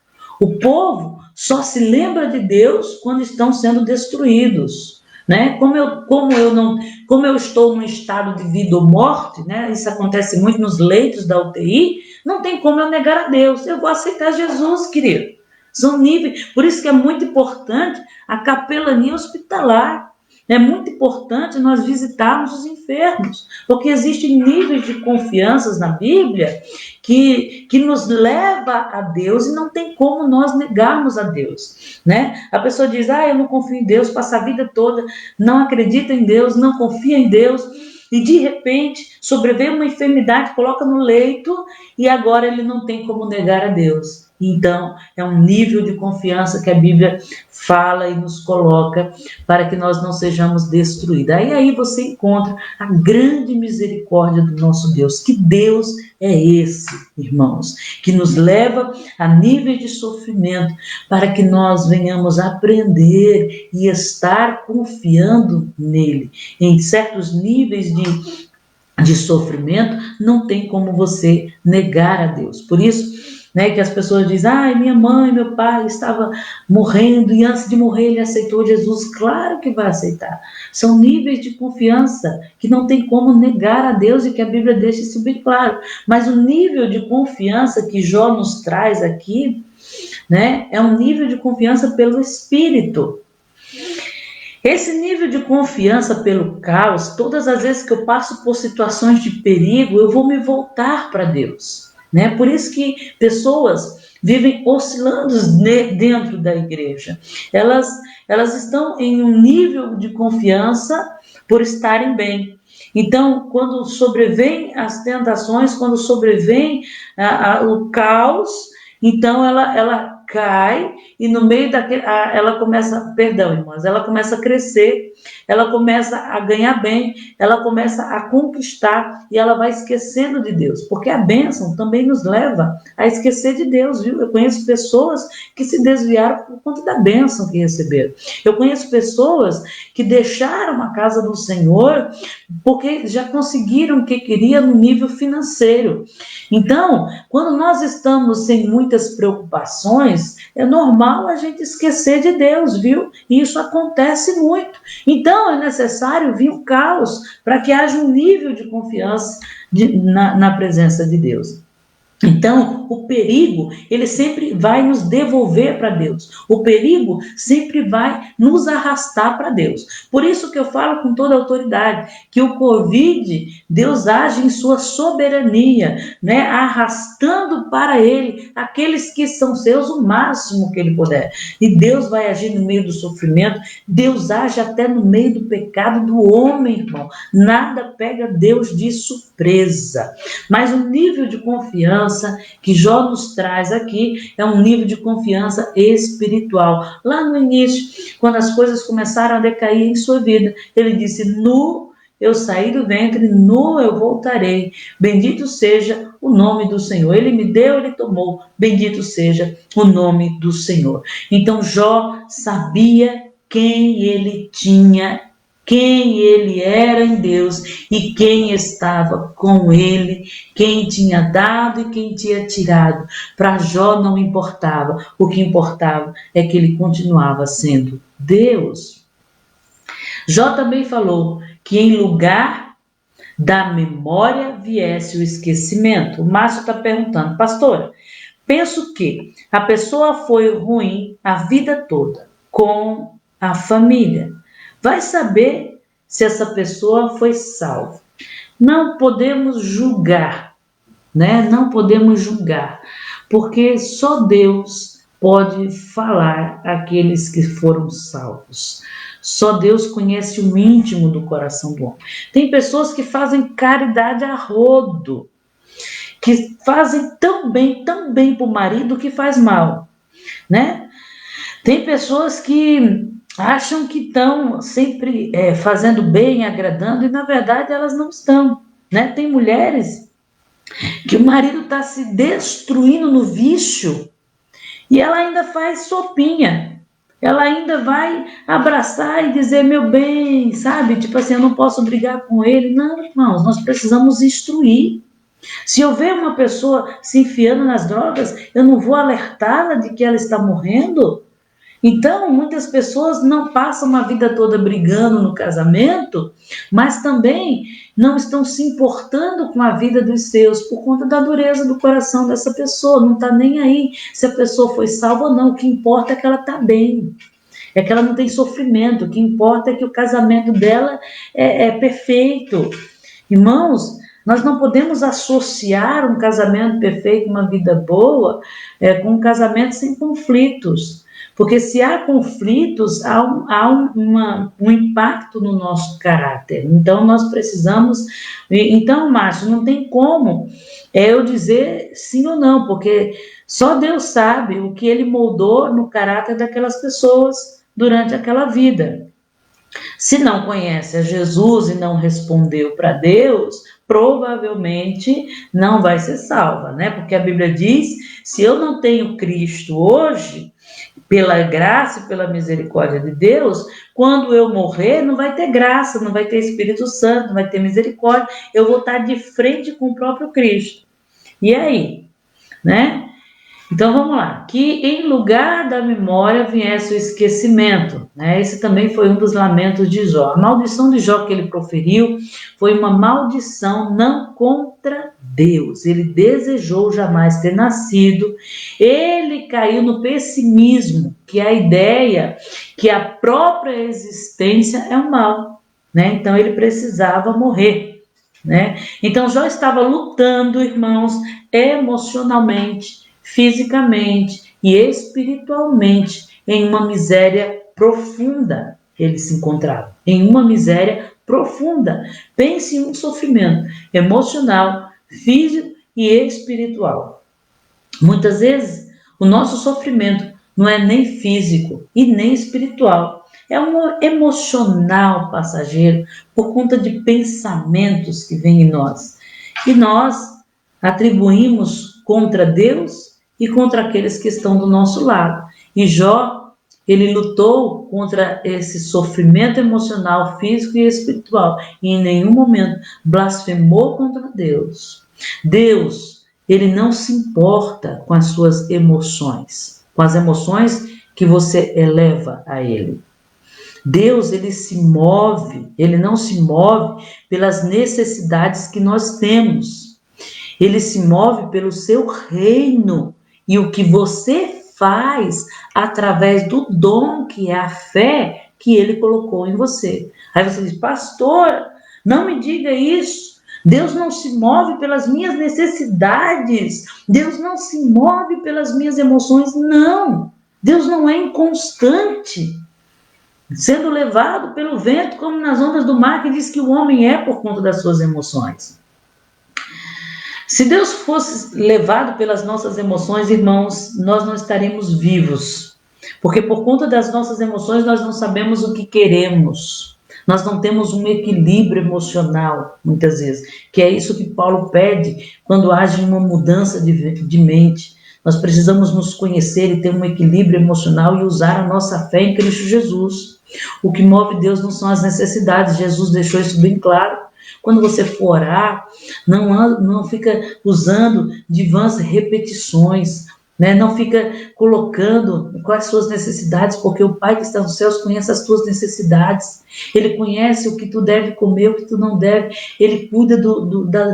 O povo só se lembra de Deus quando estão sendo destruídos. Né? Como eu estou num estado de vida ou morte, né? Isso acontece muito nos leitos da UTI, não tem como eu negar a Deus. Eu vou aceitar Jesus, querido. São níveis, por isso que é muito importante a capelania hospitalar. É muito importante nós visitarmos os enfermos, porque existem níveis de confiança na Bíblia que nos leva a Deus e não tem como nós negarmos a Deus. Né? A pessoa diz, eu não confio em Deus, passa a vida toda, não acredita em Deus, não confia em Deus, e de repente sobreveio uma enfermidade, coloca no leito e agora ele não tem como negar a Deus. Então, é um nível de confiança que a Bíblia fala e nos coloca para que nós não sejamos destruídos. Aí você encontra a grande misericórdia do nosso Deus. Que Deus é esse, irmãos, que nos leva a níveis de sofrimento para que nós venhamos aprender e estar confiando nele. Em certos níveis de sofrimento, não tem como você negar a Deus. Por isso, né, que as pessoas dizem, minha mãe, meu pai estava morrendo e antes de morrer ele aceitou Jesus. Claro que vai aceitar. São níveis de confiança que não tem como negar a Deus e que a Bíblia deixa isso bem claro. Mas o nível de confiança que Jó nos traz aqui, né, é um nível de confiança pelo Espírito. Esse nível de confiança pelo caos, todas as vezes que eu passo por situações de perigo, eu vou me voltar para Deus. Né? Por isso que pessoas vivem oscilando dentro da igreja. Elas estão em um nível de confiança por estarem bem. Então, quando sobrevêm as tentações, quando sobrevém o caos, então ela cai e no meio daquele, ela começa, perdão, irmãs, ela começa a crescer, ela começa a ganhar bem, ela começa a conquistar e ela vai esquecendo de Deus, porque a bênção também nos leva a esquecer de Deus, viu? Eu conheço pessoas que se desviaram por conta da bênção que receberam. Eu conheço pessoas que deixaram a casa do Senhor porque já conseguiram o que queriam no nível financeiro. Então, quando nós estamos sem muitas preocupações, é normal a gente esquecer de Deus, viu? E isso acontece muito. Então, é necessário vir o caos para que haja um nível de confiança na presença de Deus. Então, o perigo, ele sempre vai nos devolver para Deus. O perigo sempre vai nos arrastar para Deus. Por isso que eu falo com toda a autoridade, que o Covid, Deus age em sua soberania, né? Arrastando para Ele aqueles que são seus o máximo que Ele puder. E Deus vai agir no meio do sofrimento, Deus age até no meio do pecado do homem, irmão. Nada pega Deus de surpresa. Mas o nível de confiança que Jó nos traz aqui é um nível de confiança espiritual. Lá no início, quando as coisas começaram a decair em sua vida, ele disse: nu eu saí do ventre, nu eu voltarei. Bendito seja o nome do Senhor. Ele me deu, ele tomou. Bendito seja o nome do Senhor. Então Jó sabia quem ele tinha, quem ele era em Deus e quem estava com ele, quem tinha dado e quem tinha tirado. Para Jó não importava, o que importava é que ele continuava sendo Deus. Jó também falou que em lugar da memória viesse o esquecimento. O Márcio está perguntando: pastora, penso que a pessoa foi ruim a vida toda com a família. Vai saber se essa pessoa foi salva. Não podemos julgar, né? Não podemos julgar, porque só Deus pode falar àqueles que foram salvos. Só Deus conhece o íntimo do coração do homem. Tem pessoas que fazem caridade a rodo, que fazem tão bem para o marido que faz mal, né? Tem pessoas que acham que estão sempre fazendo bem, agradando, e na verdade elas não estão, né? Tem mulheres que o marido está se destruindo no vício e ela ainda faz sopinha, ela ainda vai abraçar e dizer: meu bem, sabe? Tipo assim, eu não posso brigar com ele. Não, irmãos, nós precisamos instruir. Se eu ver uma pessoa se enfiando nas drogas, eu não vou alertá-la de que ela está morrendo? Então, muitas pessoas não passam a vida toda brigando no casamento, mas também não estão se importando com a vida dos seus por conta da dureza do coração dessa pessoa. Não está nem aí se a pessoa foi salva ou não. O que importa é que ela está bem, é que ela não tem sofrimento. O que importa é que o casamento dela é perfeito. Irmãos, nós não podemos associar um casamento perfeito, uma vida boa, com um casamento sem conflitos. Porque se há conflitos, há um impacto no nosso caráter. Então, nós precisamos... Então, Márcio, não tem como eu dizer sim ou não, porque só Deus sabe o que ele moldou no caráter daquelas pessoas durante aquela vida. Se não conhece a Jesus e não respondeu para Deus, provavelmente não vai ser salva, né? Porque a Bíblia diz: se eu não tenho Cristo hoje, pela graça e pela misericórdia de Deus, quando eu morrer, não vai ter graça, não vai ter Espírito Santo, não vai ter misericórdia, eu vou estar de frente com o próprio Cristo. E aí? Né? Então vamos lá, que em lugar da memória viesse o esquecimento, né? Esse também foi um dos lamentos de Jó. A maldição de Jó que ele proferiu foi uma maldição não contra Deus. Ele desejou jamais ter nascido. Ele caiu no pessimismo, que é a ideia que a própria existência é o mal, né? Então ele precisava morrer, né? Então Jó estava lutando, irmãos, emocionalmente, fisicamente e espiritualmente, em uma miséria profunda. Ele se encontrava em uma miséria profunda. Pense em um sofrimento emocional, físico e espiritual. Muitas vezes O nosso sofrimento não é nem físico e nem espiritual. É um emocional passageiro por conta de pensamentos que vêm em nós. E nós atribuímos contra Deus e contra aqueles que estão do nosso lado. E Jó, ele lutou contra esse sofrimento emocional, físico e espiritual. E em nenhum momento blasfemou contra Deus. Deus, ele não se importa com as suas emoções, com as emoções que você eleva a ele. Deus, ele não se move pelas necessidades que nós temos. Ele se move pelo seu reino e o que você faz através do dom que é a fé que ele colocou em você. Aí você diz, pastora, não me diga isso. Deus não se move pelas minhas necessidades. Deus não se move pelas minhas emoções. Não. Deus não é inconstante, sendo levado pelo vento como nas ondas do mar, que diz que o homem é por conta das suas emoções. Se Deus fosse levado pelas nossas emoções, irmãos, nós não estaríamos vivos. Porque por conta das nossas emoções, nós não sabemos o que queremos. Nós não temos um equilíbrio emocional, muitas vezes. Que é isso que Paulo pede quando age uma mudança de mente. Nós precisamos nos conhecer e ter um equilíbrio emocional e usar a nossa fé em Cristo Jesus. O que move Deus não são as necessidades. Jesus deixou isso bem claro. Quando você for orar, não fica usando de vãs repetições, né? Não fica colocando quais suas necessidades, porque o Pai que está nos céus conhece as tuas necessidades. Ele conhece o que tu deve comer, o que tu não deve. Ele cuida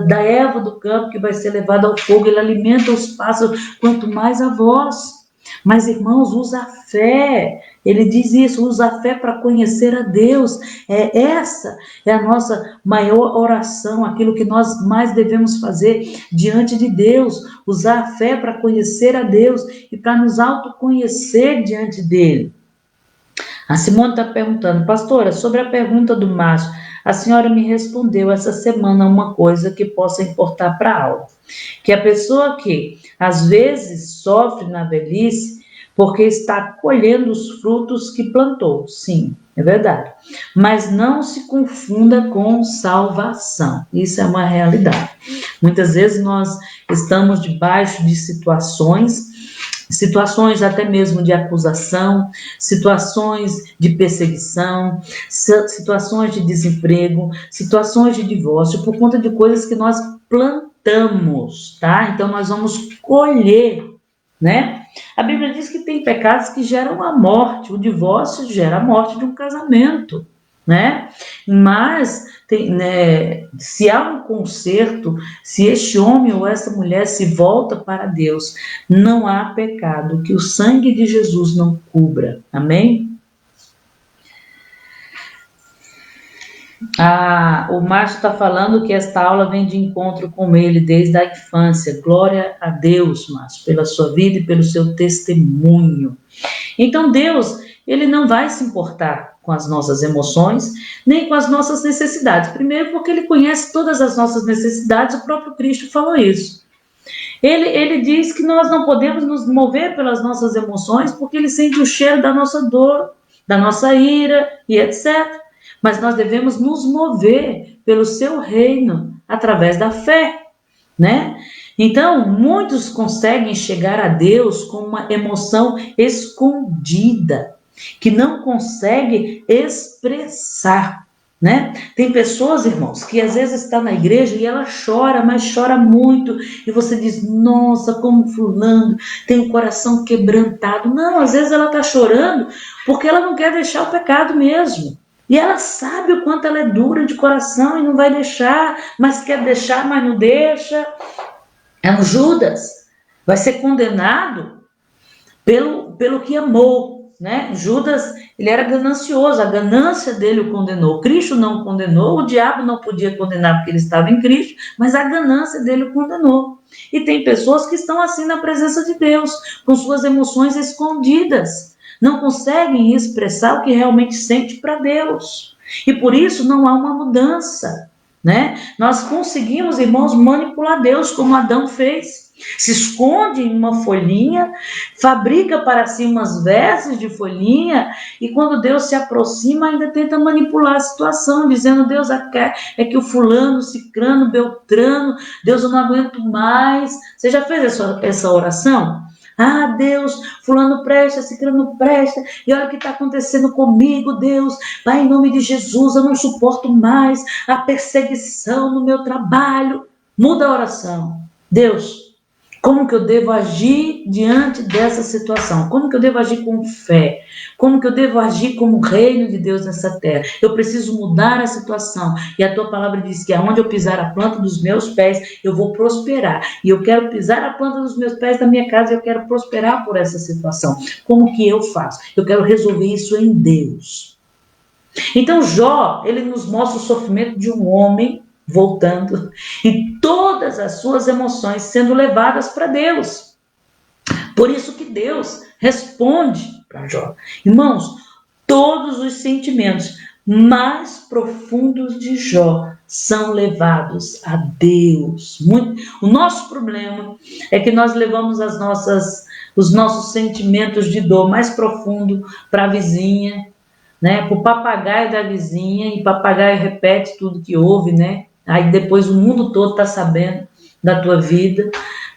da erva do campo que vai ser levada ao fogo. Ele alimenta os pássaros, quanto mais a vós. Mas, irmãos, usa a fé. Ele diz isso, usa a fé para conhecer a Deus. Essa é a nossa maior oração, aquilo que nós mais devemos fazer diante de Deus. Usar a fé para conhecer a Deus e para nos autoconhecer diante dele. A Simone está perguntando, pastora, sobre a pergunta do Márcio, a senhora me respondeu essa semana uma coisa que possa importar para a aula. Que a pessoa que às vezes sofre na velhice porque está colhendo os frutos que plantou. Sim, é verdade. Mas não se confunda com salvação. Isso é uma realidade. Muitas vezes nós estamos debaixo de situações até mesmo de acusação, situações de perseguição, situações de desemprego, situações de divórcio, por conta de coisas que nós plantamos, tá? Então nós vamos colher, né? A Bíblia diz que tem pecados que geram a morte, o divórcio gera a morte de um casamento, né? Mas se há um conserto, se este homem ou essa mulher se volta para Deus, não há pecado que o sangue de Jesus não cubra. Amém? O Márcio está falando que esta aula vem de encontro com ele desde a infância. Glória a Deus, Márcio, pela sua vida e pelo seu testemunho. Então Deus, ele não vai se importar com as nossas emoções, nem com as nossas necessidades. Primeiro porque ele conhece todas as nossas necessidades, o próprio Cristo falou isso. Ele diz que nós não podemos nos mover pelas nossas emoções porque ele sente o cheiro da nossa dor, da nossa ira e etc. Mas nós devemos nos mover pelo seu reino através da fé, né? Então, muitos conseguem chegar a Deus com uma emoção escondida, que não consegue expressar, né? Tem pessoas, irmãos, que às vezes está na igreja e ela chora, mas chora muito, e você diz, nossa, como fulano tem o coração quebrantado. Não, às vezes ela está chorando porque ela não quer deixar o pecado mesmo. E ela sabe o quanto ela é dura de coração e não vai deixar, mas quer deixar, mas não deixa. É um Judas, vai ser condenado pelo que amou, né? Judas, ele era ganancioso, a ganância dele o condenou. Cristo não o condenou, o diabo não podia condenar porque ele estava em Cristo, mas a ganância dele o condenou. E tem pessoas que estão assim na presença de Deus, com suas emoções escondidas, não conseguem expressar o que realmente sente para Deus. E por isso não há uma mudança, né? Nós conseguimos, irmãos, manipular Deus como Adão fez. Se esconde em uma folhinha, fabrica para si umas vestes de folhinha, e quando Deus se aproxima, ainda tenta manipular a situação, dizendo: Deus, é que o fulano, cicrano, beltrano, Deus, eu não aguento mais. Você já fez essa oração? Ah, Deus, fulano presta, cicrano presta, e olha o que está acontecendo comigo, Deus. Pai, em nome de Jesus, eu não suporto mais a perseguição no meu trabalho. Muda a oração. Deus, como que eu devo agir diante dessa situação? Como que eu devo agir com fé? Como que eu devo agir como reino de Deus nessa terra? Eu preciso mudar a situação. E a tua palavra diz que aonde eu pisar a planta dos meus pés, eu vou prosperar. E eu quero pisar a planta dos meus pés da minha casa, e eu quero prosperar por essa situação. Como que eu faço? Eu quero resolver isso em Deus. Então Jó, ele nos mostra o sofrimento de um homem voltando e todas as suas emoções sendo levadas para Deus. Por isso que Deus responde para Jó. Irmãos, todos os sentimentos mais profundos de Jó são levados a Deus. O nosso problema é que nós levamos os nossos sentimentos de dor mais profundo para a vizinha, né, para o papagaio da vizinha, e papagaio repete tudo que ouve, né? Aí depois o mundo todo está sabendo da tua vida,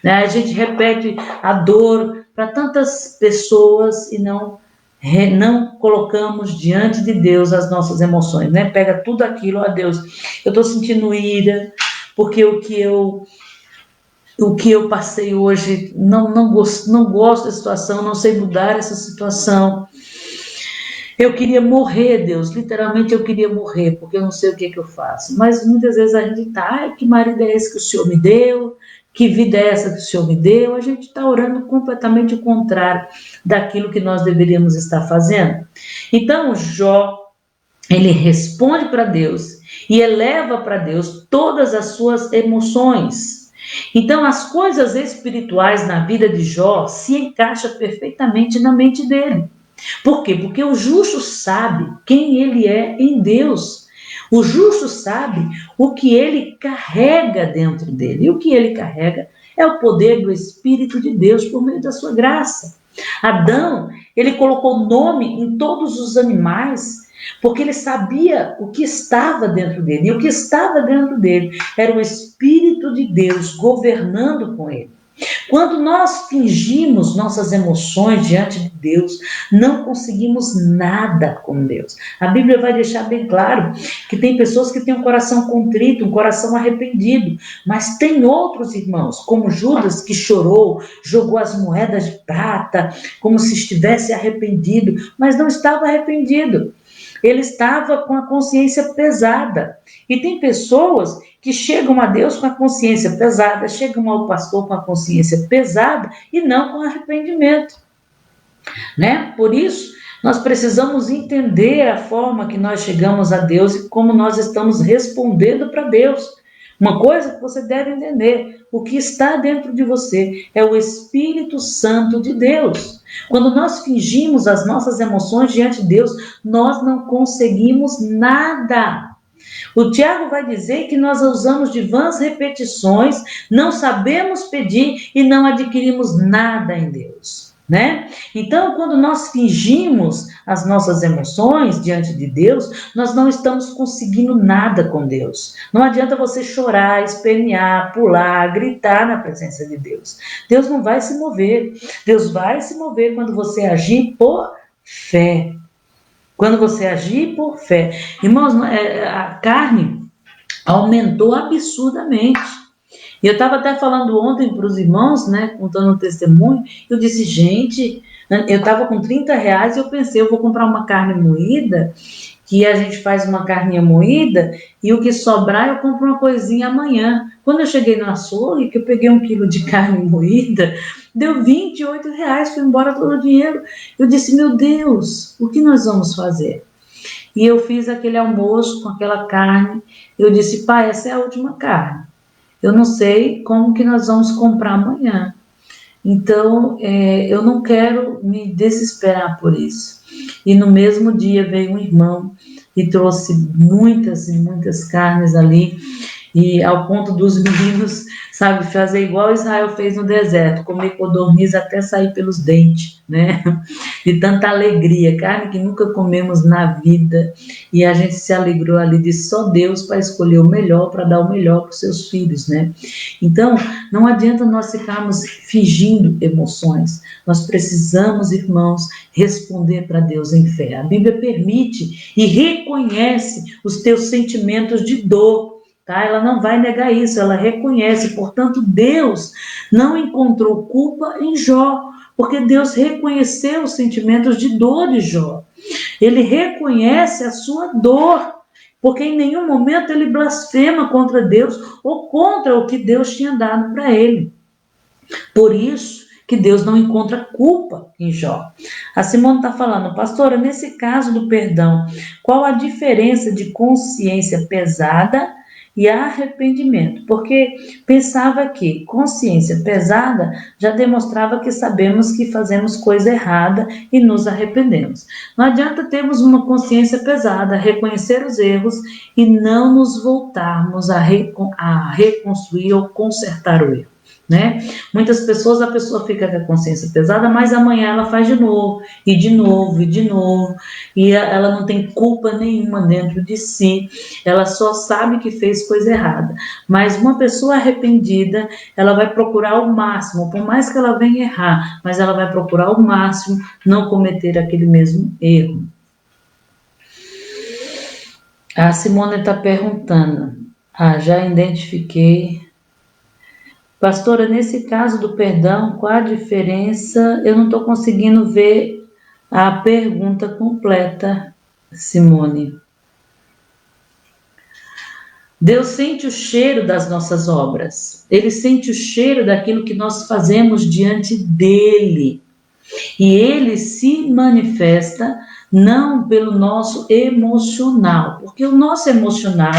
né? A gente repete a dor para tantas pessoas e não colocamos diante de Deus as nossas emoções, né? Pega tudo aquilo, ó Deus, eu estou sentindo ira, porque o que eu passei hoje, não gosto da situação, não sei mudar essa situação. Eu queria morrer, Deus, literalmente eu queria morrer, porque eu não sei o que eu faço. Mas muitas vezes a gente está, que marido é esse que o Senhor me deu? Que vida é essa que o Senhor me deu? A gente está orando completamente o contrário daquilo que nós deveríamos estar fazendo. Então, Jó, ele responde para Deus e eleva para Deus todas as suas emoções. Então, as coisas espirituais na vida de Jó se encaixam perfeitamente na mente dele. Por quê? Porque o justo sabe quem ele é em Deus. O justo sabe o que ele carrega dentro dele. E o que ele carrega é o poder do Espírito de Deus por meio da sua graça. Adão, ele colocou nome em todos os animais, porque ele sabia o que estava dentro dele. E o que estava dentro dele era o Espírito de Deus governando com ele. Quando nós fingimos nossas emoções diante de Deus, não conseguimos nada com Deus. A Bíblia vai deixar bem claro que tem pessoas que têm um coração contrito, um coração arrependido, mas tem outros irmãos, como Judas, que chorou, jogou as moedas de prata, como se estivesse arrependido, mas não estava arrependido. Ele estava com a consciência pesada. E tem pessoas que chegam a Deus com a consciência pesada, chegam ao pastor com a consciência pesada e não com arrependimento, né? Por isso, nós precisamos entender a forma que nós chegamos a Deus e como nós estamos respondendo para Deus. Uma coisa que você deve entender: o que está dentro de você é o Espírito Santo de Deus. Quando nós fingimos as nossas emoções diante de Deus, nós não conseguimos nada. O Tiago vai dizer que nós usamos de vãs repetições, não sabemos pedir e não adquirimos nada em Deus, né? Então, quando nós fingimos as nossas emoções diante de Deus, nós não estamos conseguindo nada com Deus. Não adianta você chorar, espernear, pular, gritar na presença de Deus. Deus não vai se mover. Deus vai se mover quando você agir por fé. Quando você agir por fé. Irmãos, a carne aumentou absurdamente. E eu estava até falando ontem para os irmãos, né, contando um testemunho, eu disse, gente, eu estava com R$30 e eu pensei, eu vou comprar uma carne moída, que a gente faz uma carninha moída, e o que sobrar eu compro uma coisinha amanhã. Quando eu cheguei no açougue, que eu peguei 1 quilo de carne moída, deu R$28, foi embora todo o dinheiro. Eu disse, meu Deus, o que nós vamos fazer? E eu fiz aquele almoço com aquela carne, eu disse, pai, essa é a última carne. Eu não sei como que nós vamos comprar amanhã. Então, eu não quero me desesperar por isso. E no mesmo dia veio um irmão e trouxe muitas e muitas carnes ali. e ao ponto dos meninos, sabe, fazer igual Israel fez no deserto, comer codorniz até sair pelos dentes, né? De tanta alegria, carne que nunca comemos na vida, e a gente se alegrou ali, disse só Deus para escolher o melhor, para dar o melhor para os seus filhos, né? Então, não adianta nós ficarmos fingindo emoções, nós precisamos, irmãos, responder para Deus em fé. A Bíblia permite e reconhece os teus sentimentos de dor, tá? Ela não vai negar isso, ela reconhece. Portanto, Deus não encontrou culpa em Jó, porque Deus reconheceu os sentimentos de dor de Jó. Ele reconhece a sua dor, porque em nenhum momento ele blasfema contra Deus ou contra o que Deus tinha dado para ele. Por isso que Deus não encontra culpa em Jó. A Simone está falando, pastora, nesse caso do perdão, qual a diferença de consciência pesada e arrependimento? Porque pensava que consciência pesada já demonstrava que sabemos que fazemos coisa errada e nos arrependemos. Não adianta termos uma consciência pesada, reconhecer os erros e não nos voltarmos a reconstruir ou consertar o erro, né? Muitas pessoas, a pessoa fica com a consciência pesada, mas amanhã ela faz de novo, e de novo, e de novo, e ela não tem culpa nenhuma dentro de si, ela só sabe que fez coisa errada. Mas uma pessoa arrependida, ela vai procurar o máximo, por mais que ela venha errar, mas ela vai procurar o máximo não cometer aquele mesmo erro. A Simone está perguntando, já identifiquei. Pastora, nesse caso do perdão, qual a diferença? Eu não estou conseguindo ver a pergunta completa, Simone. Deus sente o cheiro das nossas obras. Ele sente o cheiro daquilo que nós fazemos diante dele. E ele se manifesta não pelo nosso emocional, porque o nosso emocional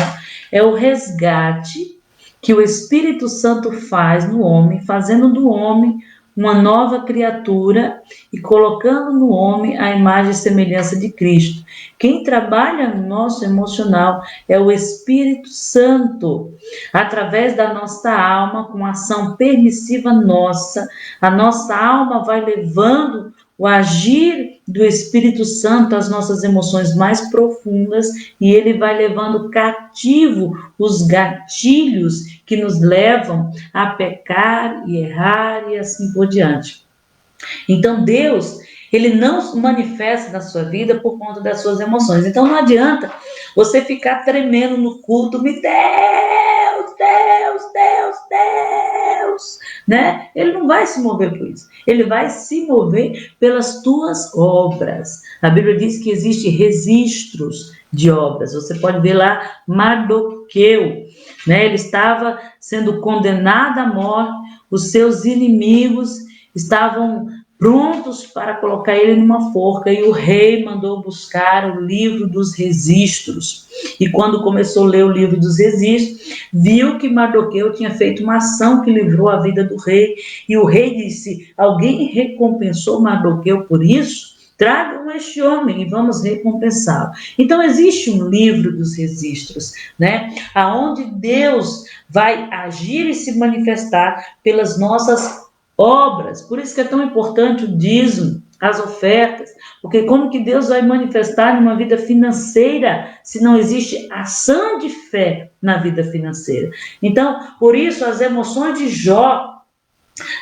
é o resgate que o Espírito Santo faz no homem, fazendo do homem uma nova criatura e colocando no homem a imagem e semelhança de Cristo. Quem trabalha no nosso emocional é o Espírito Santo, através da nossa alma, com ação permissiva nossa. A nossa alma vai levando o agir do Espírito Santo às nossas emoções mais profundas e ele vai levando cativo os gatilhos que nos levam a pecar e errar e assim por diante. Então Deus, ele não se manifesta na sua vida por conta das suas emoções. Então não adianta você ficar tremendo no culto, me Deus, Deus, Deus, Deus, né? Ele não vai se mover por isso. Ele vai se mover pelas tuas obras. A Bíblia diz que existem registros de obras. Você pode ver lá Mardoqueu, né? Ele estava sendo condenado à morte, os seus inimigos estavam prontos para colocar ele numa forca, e o rei mandou buscar o livro dos registros. E quando começou a ler o livro dos registros, viu que Mardoqueu tinha feito uma ação que livrou a vida do rei, e o rei disse, alguém recompensou Mardoqueu por isso? Tragam este homem e vamos recompensá-lo. Então existe um livro dos registros, né? Aonde Deus vai agir e se manifestar pelas nossas obras. Por isso que é tão importante o dízimo, as ofertas, porque como que Deus vai manifestar numa vida financeira se não existe ação de fé na vida financeira? Então, por isso as emoções de Jó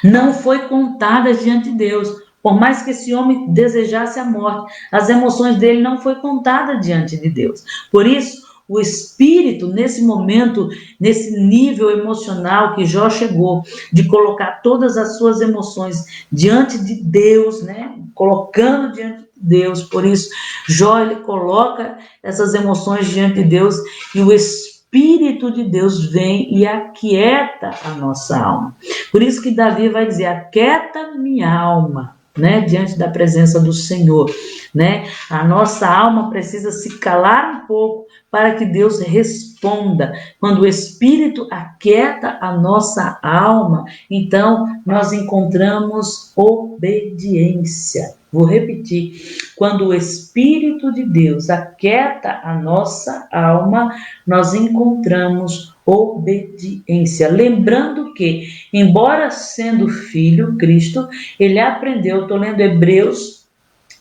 não foi contadas diante de Deus. Por mais que esse homem desejasse a morte, as emoções dele não foi contada diante de Deus. Por isso, o Espírito, nesse momento, nesse nível emocional que Jó chegou, de colocar todas as suas emoções diante de Deus, né? Colocando diante de Deus. Por isso, Jó, ele coloca essas emoções diante de Deus e o Espírito de Deus vem e aquieta a nossa alma. Por isso que Davi vai dizer, aquieta minha alma, né, diante da presença do Senhor, né? A nossa alma precisa se calar um pouco para que Deus responda. Quando o Espírito aquieta a nossa alma, então nós encontramos obediência, Vou repetir. Quando o Espírito de Deus aquieta a nossa alma, nós encontramos obediência. Lembrando que, embora sendo filho, Cristo, ele aprendeu, estou lendo Hebreus,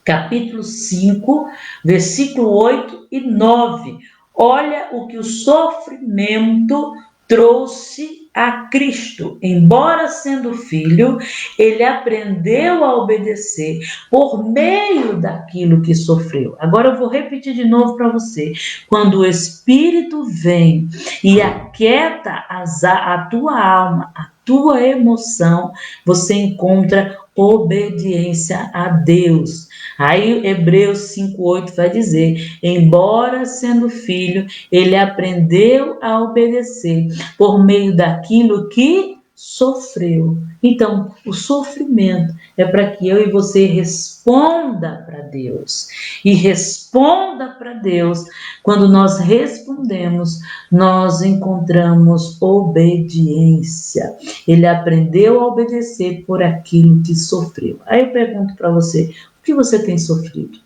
capítulo 5, versículo 8 e 9. Olha o que o sofrimento trouxe a Cristo. Embora sendo filho, ele aprendeu a obedecer por meio daquilo que sofreu. Agora eu vou repetir de novo para você. Quando o Espírito vem e aquieta a tua alma, a tua emoção, você encontra obediência a Deus. Aí Hebreus 5:8 vai dizer: embora sendo filho, ele aprendeu a obedecer por meio daquilo que sofreu. Então, o sofrimento é para que eu e você responda para Deus. E responda para Deus. Quando nós respondemos, nós encontramos obediência. Ele aprendeu a obedecer por aquilo que sofreu. Aí eu pergunto para você: o que você tem sofrido?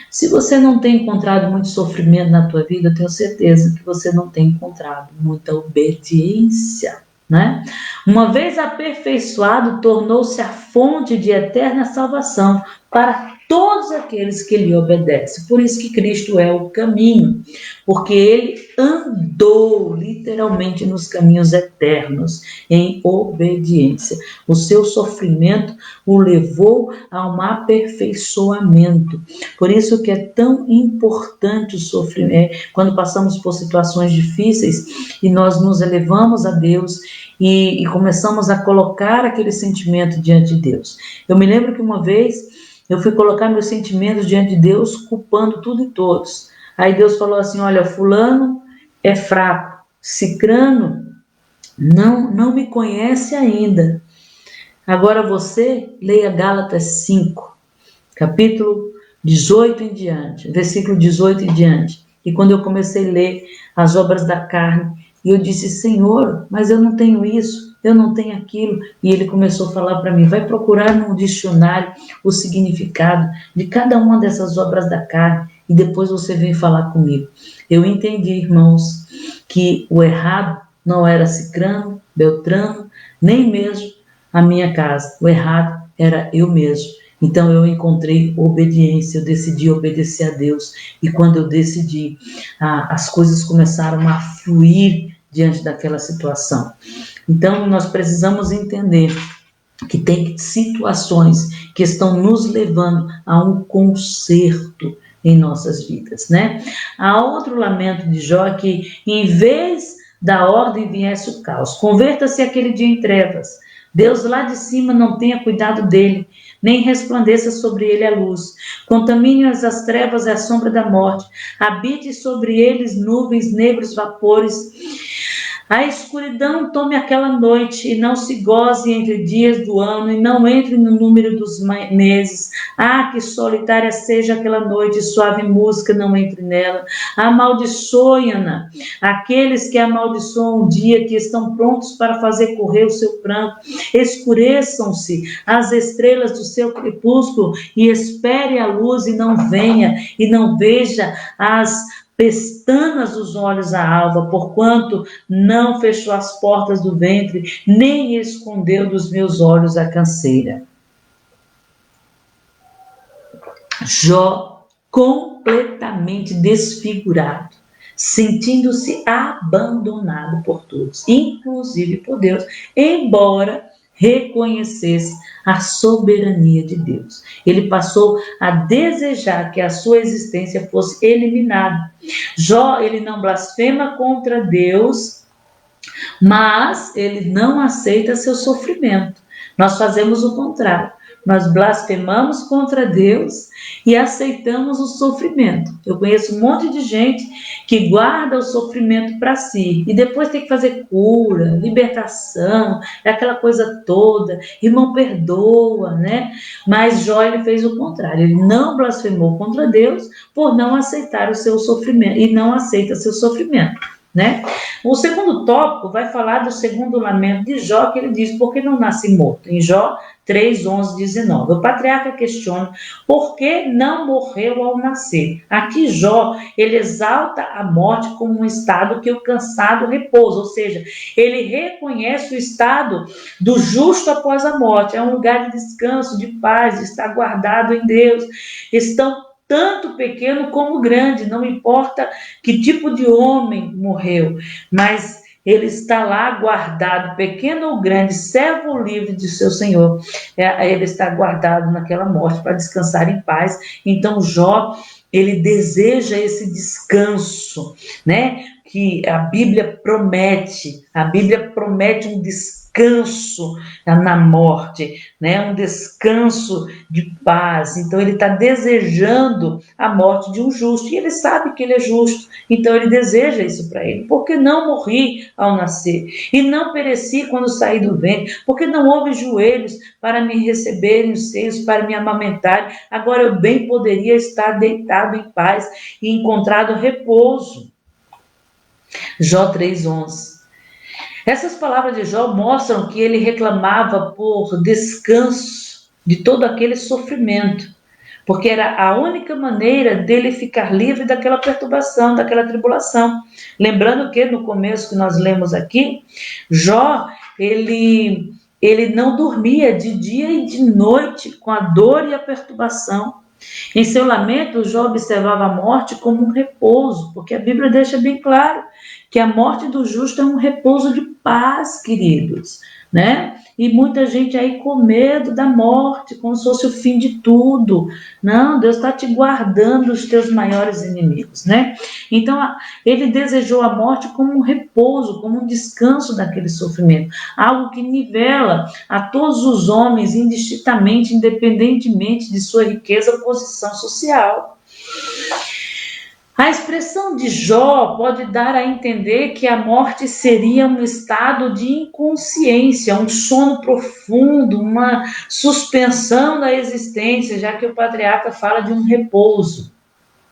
Se você não tem encontrado muito sofrimento na tua vida, eu tenho certeza que você não tem encontrado muita obediência, né? Uma vez aperfeiçoado, tornou-se a fonte de eterna salvação para todos aqueles que lhe obedecem. Por isso que Cristo é o caminho, porque ele andou literalmente nos caminhos eternos em obediência. O seu sofrimento o levou a um aperfeiçoamento. Por isso que é tão importante o sofrimento, quando passamos por situações difíceis e nós nos elevamos a Deus e começamos a colocar aquele sentimento diante de Deus. Eu me lembro que uma vez eu fui colocar meus sentimentos diante de Deus, culpando tudo e todos. Aí Deus falou assim: olha, fulano é fraco, cicrano não me conhece ainda. Agora você leia Gálatas 5, capítulo 18 em diante, versículo 18 em diante. E quando eu comecei a ler as obras da carne, eu disse: Senhor, mas eu não tenho isso, eu não tenho aquilo. E ele começou a falar para mim: vai procurar no dicionário o significado de cada uma dessas obras da carne e depois você vem falar comigo. Eu entendi, irmãos, que o errado não era Cicrano, Beltrano, nem mesmo a minha casa. O errado era eu mesmo. Então eu encontrei obediência, eu decidi obedecer a Deus. E quando eu decidi, as coisas começaram a fluir diante daquela situação. Então nós precisamos entender que tem situações que estão nos levando a um conserto em nossas vidas, né? Há outro lamento de Jó que, em vez da ordem, viesse o caos. Converta-se aquele dia em trevas. Deus lá de cima não tenha cuidado dele, nem resplandeça sobre ele a luz. Contamine-as as trevas e a sombra da morte. Habite sobre eles nuvens, negros vapores. A escuridão tome aquela noite e não se goze entre dias do ano e não entre no número dos meses. Que solitária seja aquela noite, suave música não entre nela. Amaldiçoe-na aqueles que amaldiçoam o dia, que estão prontos para fazer correr o seu pranto. Escureçam-se as estrelas do seu crepúsculo e espere a luz e não venha, e não veja as pestanas dos olhos a alva, porquanto não fechou as portas do ventre, nem escondeu dos meus olhos a canseira. Jó, completamente desfigurado, sentindo-se abandonado por todos, inclusive por Deus, embora reconhecesse a soberania de Deus. Ele passou a desejar que a sua existência fosse eliminada. Jó, ele não blasfema contra Deus, mas ele não aceita seu sofrimento. Nós fazemos o contrário. Nós blasfemamos contra Deus e aceitamos o sofrimento. Eu conheço um monte de gente que guarda o sofrimento para si e depois tem que fazer cura, libertação, aquela coisa toda. Irmão, perdoa, né? Mas Jó, ele fez o contrário. Ele não blasfemou contra Deus por não aceitar o seu sofrimento e não aceita seu sofrimento. né? O segundo tópico vai falar do segundo lamento de Jó, que ele diz, por que não nasce morto? Em Jó 3, 11, 19. O patriarca questiona por que não morreu ao nascer. Aqui Jó, ele exalta a morte como um estado que o cansado repousa, ou seja, ele reconhece o estado do justo após a morte. É um lugar de descanso, de paz, de estar guardado em Deus. Estão tanto pequeno como grande, não importa que tipo de homem morreu, mas ele está lá guardado, pequeno ou grande, servo livre de seu Senhor. Ele está guardado naquela morte para descansar em paz. Então Jó, ele deseja esse descanso, né? Que a Bíblia promete um descanso na morte, né? Um descanso de paz. Então ele está desejando a morte de um justo, e ele sabe que ele é justo, então ele deseja isso para ele. Porque não morri ao nascer, e não pereci quando saí do ventre, porque não houve joelhos para me receberem, os seios para me amamentarem. Agora eu bem poderia estar deitado em paz e encontrado repouso. Jó 3:11. Essas palavras de Jó mostram que ele reclamava por descanso de todo aquele sofrimento, porque era a única maneira dele ficar livre daquela perturbação, daquela tribulação. Lembrando que no começo que nós lemos aqui, Jó, ele não dormia de dia e de noite com a dor e a perturbação. Em seu lamento, Jó observava a morte como um repouso, porque a Bíblia deixa bem claro que a morte do justo é um repouso de paz, queridos, né? E muita gente aí com medo da morte, como se fosse o fim de tudo. Não, Deus está te guardando dos teus maiores inimigos, né? Então, ele desejou a morte como um repouso, como um descanso daquele sofrimento, algo que nivela a todos os homens indistintamente, independentemente de sua riqueza ou posição social. A expressão de Jó pode dar a entender que a morte seria um estado de inconsciência, um sono profundo, uma suspensão da existência, já que o patriarca fala de um repouso,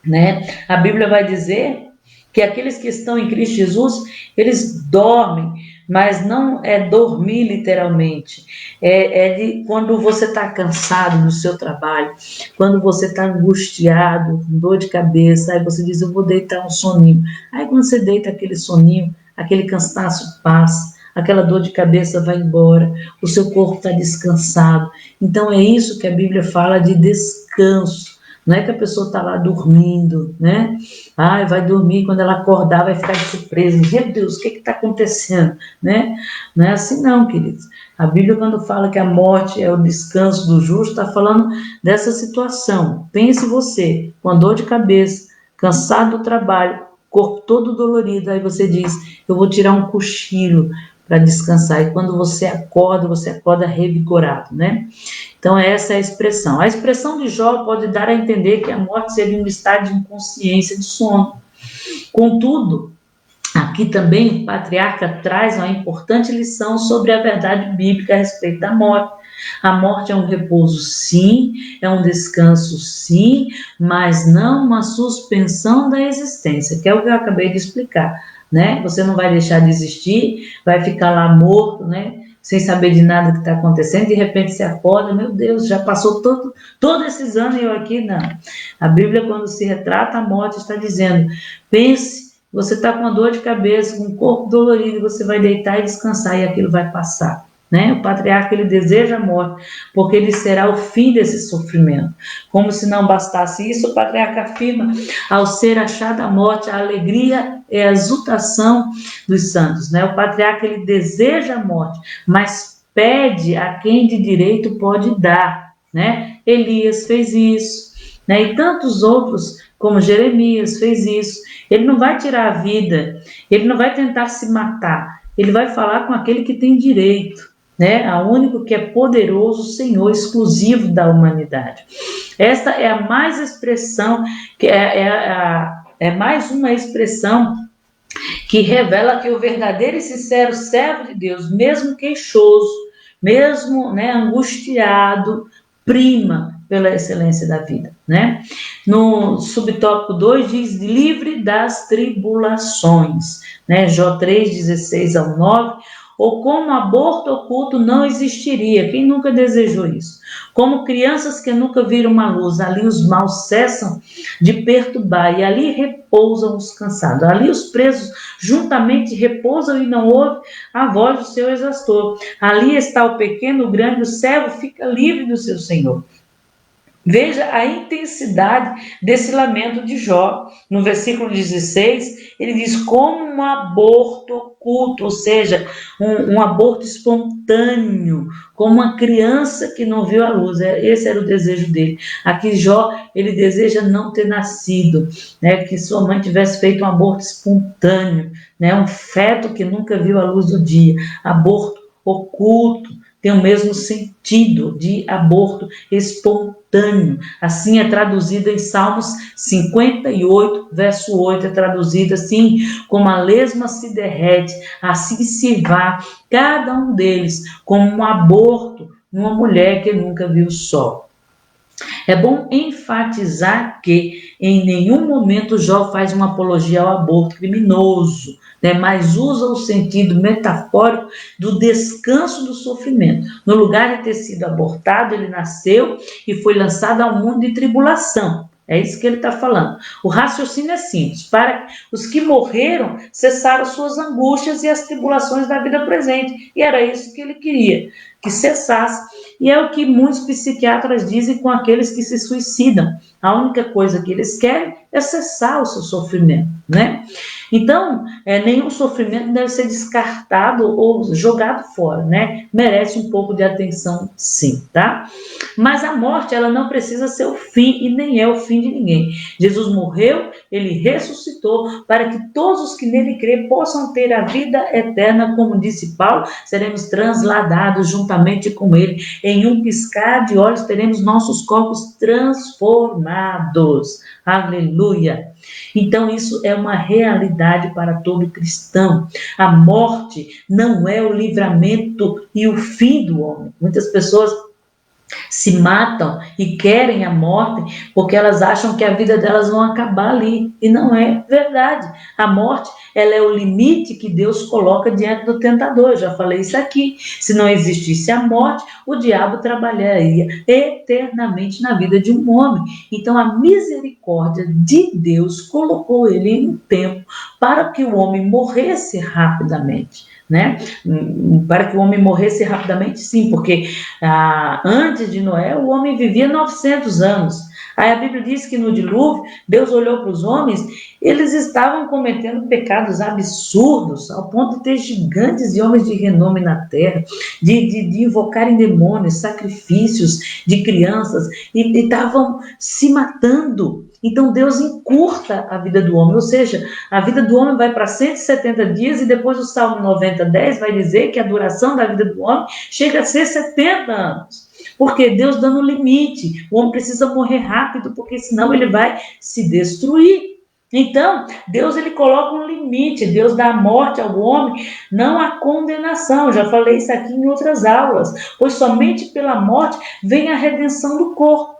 né? A Bíblia vai dizer que aqueles que estão em Cristo Jesus, eles dormem, mas não é dormir literalmente, de quando você está cansado no seu trabalho, quando você está angustiado, com dor de cabeça, aí você diz, eu vou deitar um soninho. Aí quando você deita aquele soninho, aquele cansaço passa, aquela dor de cabeça vai embora, o seu corpo está descansado. Então é isso que a Bíblia fala de descanso. Não é que a pessoa está lá dormindo, né? Vai dormir, quando ela acordar vai ficar de surpresa. Meu Deus, o que está acontecendo? Né? Não é assim não, queridos. A Bíblia, quando fala que a morte é o descanso do justo, está falando dessa situação. Pense você, com a dor de cabeça, cansado do trabalho, corpo todo dolorido, aí você diz, eu vou tirar um cochilo para descansar. E quando você acorda revigorado, né? Então, essa é a expressão. A expressão de Jó pode dar a entender que a morte seria um estado de inconsciência, de sono. Contudo, aqui também o patriarca traz uma importante lição sobre a verdade bíblica a respeito da morte. A morte é um repouso, sim, é um descanso, sim, mas não uma suspensão da existência, que é o que eu acabei de explicar, né? Você não vai deixar de existir, vai ficar lá morto, né? Sem saber de nada que está acontecendo, de repente você acorda, meu Deus, já passou todos esses anos e eu aqui, não. A Bíblia, quando se retrata a morte, está dizendo, pense, você está com dor de cabeça, com o corpo dolorido, você vai deitar e descansar e aquilo vai passar. Né? O patriarca, ele deseja a morte, porque ele será o fim desse sofrimento. Como se não bastasse isso, o patriarca afirma, ao ser achada a morte, a alegria e a exultação dos santos. Né? O patriarca, ele deseja a morte, mas pede a quem de direito pode dar. Né? Elias fez isso, né? E tantos outros, como Jeremias, fez isso. Ele não vai tirar a vida, ele não vai tentar se matar, ele vai falar com aquele que tem direito. Né? A único que é poderoso, o Senhor exclusivo da humanidade. Esta é a mais expressão, que é mais uma expressão que revela que o verdadeiro e sincero servo de Deus, mesmo queixoso, mesmo, né, angustiado, prima pela excelência da vida, né? No subtópico 2 diz livre das tribulações, né? Jó 3:16-9, ou como aborto oculto não existiria, quem nunca desejou isso? Como crianças que nunca viram uma luz, ali os maus cessam de perturbar, e ali repousam os cansados, ali os presos juntamente repousam e não ouvem a voz do seu exaustor, ali está o pequeno, o grande, o servo fica livre do seu Senhor. Veja a intensidade desse lamento de Jó. No versículo 16, ele diz como um aborto oculto, ou seja, um aborto espontâneo, como uma criança que não viu a luz. Esse era o desejo dele. Aqui Jó, ele deseja não ter nascido, né? Que sua mãe tivesse feito um aborto espontâneo, né? Um feto que nunca viu a luz do dia. Aborto oculto tem o mesmo sentido de aborto espontâneo. Assim é traduzido em Salmos 58, verso 8, é traduzido assim: como a lesma se derrete, assim se vá cada um deles, como um aborto numa mulher que nunca viu o sol. É bom enfatizar que em nenhum momento Jó faz uma apologia ao aborto criminoso, né, mas usa o sentido metafórico do descanso do sofrimento. No lugar de ter sido abortado, ele nasceu e foi lançado ao mundo de tribulação. É isso que ele está falando. O raciocínio é simples: para os que morreram, cessaram suas angústias e as tribulações da vida presente. E era isso que ele queria, que cessasse. E é o que muitos psiquiatras dizem com aqueles que se suicidam. A única coisa que eles querem é cessar o seu sofrimento, né? Então, nenhum sofrimento deve ser descartado ou jogado fora, né? Merece um pouco de atenção, sim, tá? Mas a morte, ela não precisa ser o fim e nem é o fim de ninguém. Jesus morreu, ele ressuscitou para que todos os que nele crêem possam ter a vida eterna, como disse Paulo, seremos transladados juntamente com ele. Em um piscar de olhos teremos nossos corpos transformados. Aleluia! Então isso é uma realidade para todo cristão. A morte não é o livramento e o fim do homem. Muitas pessoas se matam e querem a morte porque elas acham que a vida delas vão acabar ali, e não é verdade. A morte, ela é o limite que Deus coloca diante do tentador. Eu já falei isso aqui. Se não existisse a morte, o diabo trabalharia eternamente na vida de um homem. Então a misericórdia de Deus colocou ele em um tempo para que o homem morresse rapidamente, né? Para que o homem morresse rapidamente, sim, porque antes de Noé o homem vivia 900 anos. Aí a Bíblia diz que no dilúvio Deus olhou para os homens, eles estavam cometendo pecados absurdos, ao ponto de ter gigantes e homens de renome na terra, de invocarem demônios, sacrifícios de crianças, e estavam se matando. Então Deus encurta a vida do homem, ou seja, a vida do homem vai para 170 dias, e depois o Salmo 90:10 vai dizer que a duração da vida do homem chega a ser 70 anos. Porque Deus dando limite, o homem precisa morrer rápido, porque senão ele vai se destruir. Então, Deus ele coloca um limite, Deus dá a morte ao homem, não a condenação. Já falei isso aqui em outras aulas, pois somente pela morte vem a redenção do corpo.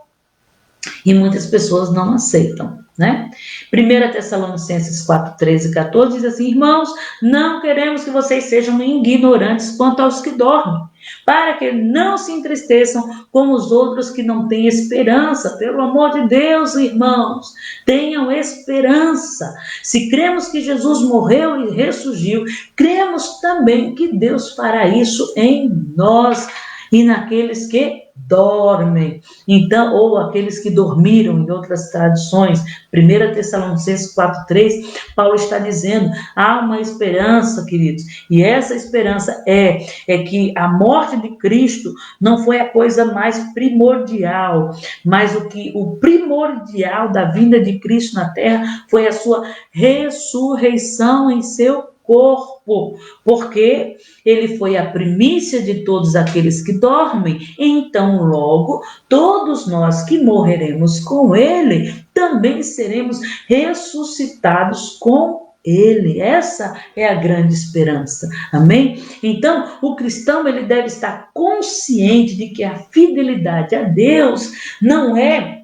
E muitas pessoas não aceitam, né? 1 Tessalonicenses 4:13-14 diz assim: irmãos, não queremos que vocês sejam ignorantes quanto aos que dormem, para que não se entristeçam como os outros que não têm esperança. Pelo amor de Deus, irmãos, tenham esperança. Se cremos que Jesus morreu e ressurgiu, cremos também que Deus fará isso em nós e naqueles que dormem. Então, ou aqueles que dormiram, em outras traduções. 1 Tessalonicenses 4:3, Paulo está dizendo: há uma esperança, queridos, e essa esperança é que a morte de Cristo não foi a coisa mais primordial, mas o primordial da vinda de Cristo na terra foi a sua ressurreição em seu corpo, porque ele foi a primícia de todos aqueles que dormem. Então logo todos nós que morreremos com ele também seremos ressuscitados com Ele. Essa é a grande esperança. Amém? Então, o cristão ele deve estar consciente de que a fidelidade a Deus não é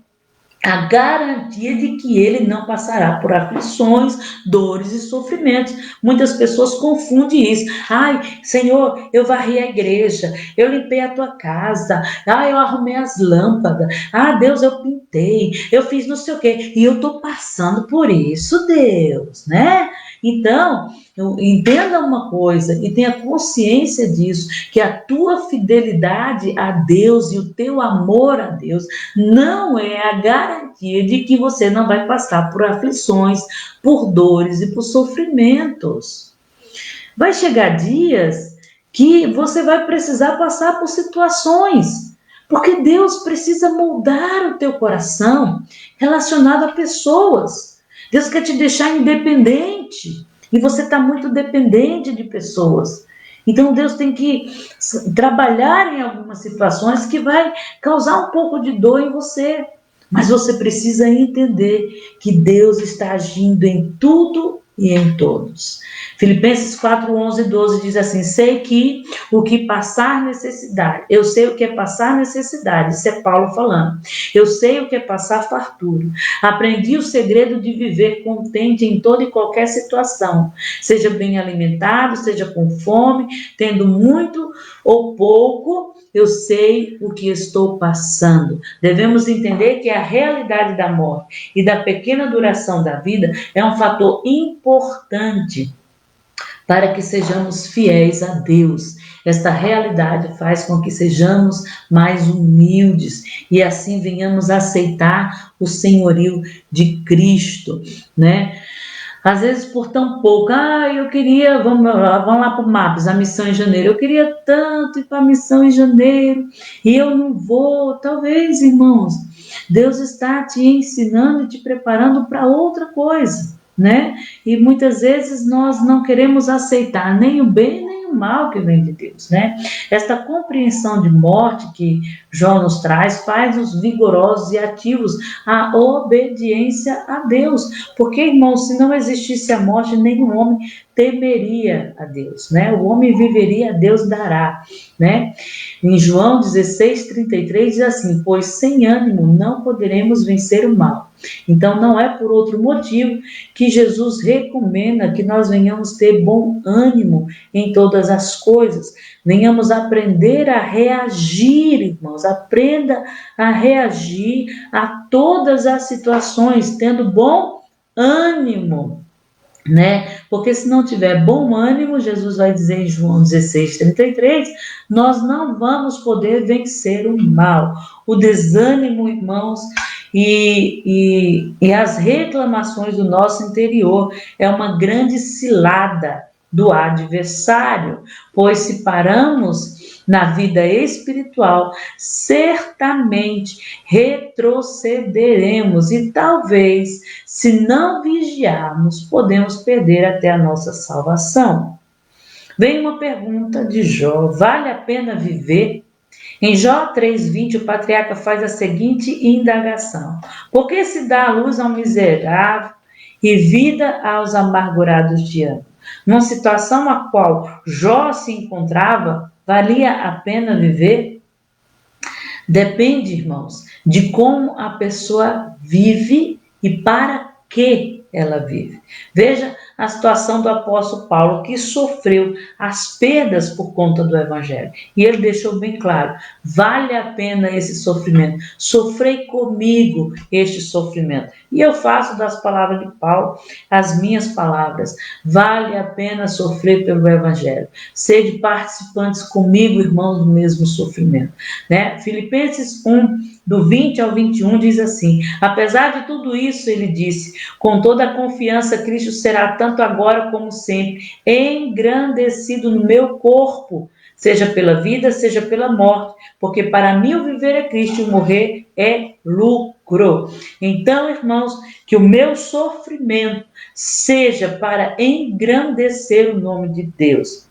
a garantia de que ele não passará por aflições, dores e sofrimentos. Muitas pessoas confundem isso. Ai, Senhor, eu varri a igreja, eu limpei a tua casa, eu arrumei as lâmpadas, Deus, eu pintei, eu fiz não sei o quê, e eu estou passando por isso, Deus, né? Então, entenda uma coisa e tenha consciência disso, que a tua fidelidade a Deus e o teu amor a Deus não é a garantia de que você não vai passar por aflições, por dores e por sofrimentos. Vai chegar dias que você vai precisar passar por situações, porque Deus precisa moldar o teu coração relacionado a pessoas. Deus quer te deixar independente e você está muito dependente de pessoas. Então Deus tem que trabalhar em algumas situações que vai causar um pouco de dor em você. Mas você precisa entender que Deus está agindo em tudo e em todos. Filipenses 4, 11 e 12 diz assim: sei que o que passar necessidade, eu sei o que é passar necessidade, isso é Paulo falando. Eu sei o que é passar fartura. Aprendi o segredo de viver contente em toda e qualquer situação, seja bem alimentado, seja com fome, tendo muito ou pouco, eu sei o que estou passando. Devemos entender que a realidade da morte e da pequena duração da vida é um fator importante para que sejamos fiéis a Deus. Esta realidade faz com que sejamos mais humildes e assim venhamos a aceitar o senhorio de Cristo, né? Às vezes por tão pouco, eu queria, vamos lá para o MAPS, a missão em janeiro, eu queria tanto ir para a missão em janeiro, e eu não vou. Talvez, irmãos, Deus está te ensinando e te preparando para outra coisa, né? E muitas vezes nós não queremos aceitar nem o bem nem o mal que vem de Deus, né? Esta compreensão de morte que Jó nos traz faz-nos vigorosos e ativos à obediência a Deus, porque, irmãos, se não existisse a morte, nenhum homem temeria a Deus, né? O homem viveria, a Deus dará, né? Em João 16:33 diz assim: pois sem ânimo não poderemos vencer o mal. Então não é por outro motivo que Jesus recomenda que nós venhamos ter bom ânimo em todas as coisas, venhamos aprender a reagir, irmãos, aprenda a reagir a todas as situações, tendo bom ânimo, né? Porque se não tiver bom ânimo, Jesus vai dizer em João 16:33, nós não vamos poder vencer o mal. O desânimo, irmãos, e as reclamações do nosso interior é uma grande cilada do adversário, pois se paramos na vida espiritual, certamente retrocederemos e talvez, se não vigiarmos, podemos perder até a nossa salvação. Vem uma pergunta de Jó: vale a pena viver? Em Jó 3:20, o patriarca faz a seguinte indagação: por que se dá a luz ao miserável e vida aos amargurados de ânimo? Numa situação a qual Jó se encontrava, valia a pena viver? Depende, irmãos, de como a pessoa vive e para que ela vive. Veja a situação do apóstolo Paulo, que sofreu as perdas por conta do evangelho. E ele deixou bem claro: vale a pena esse sofrimento. Sofrei comigo este sofrimento. E eu faço das palavras de Paulo as minhas palavras. Vale a pena sofrer pelo evangelho. Sede participantes comigo, irmãos, do mesmo sofrimento, né? Filipenses 1, do 20 ao 21 diz assim: apesar de tudo isso, ele disse, com toda a confiança, Cristo será tanto agora como sempre engrandecido no meu corpo, seja pela vida, seja pela morte, porque para mim o viver é Cristo e o morrer é lucro. Então, irmãos, que o meu sofrimento seja para engrandecer o nome de Deus.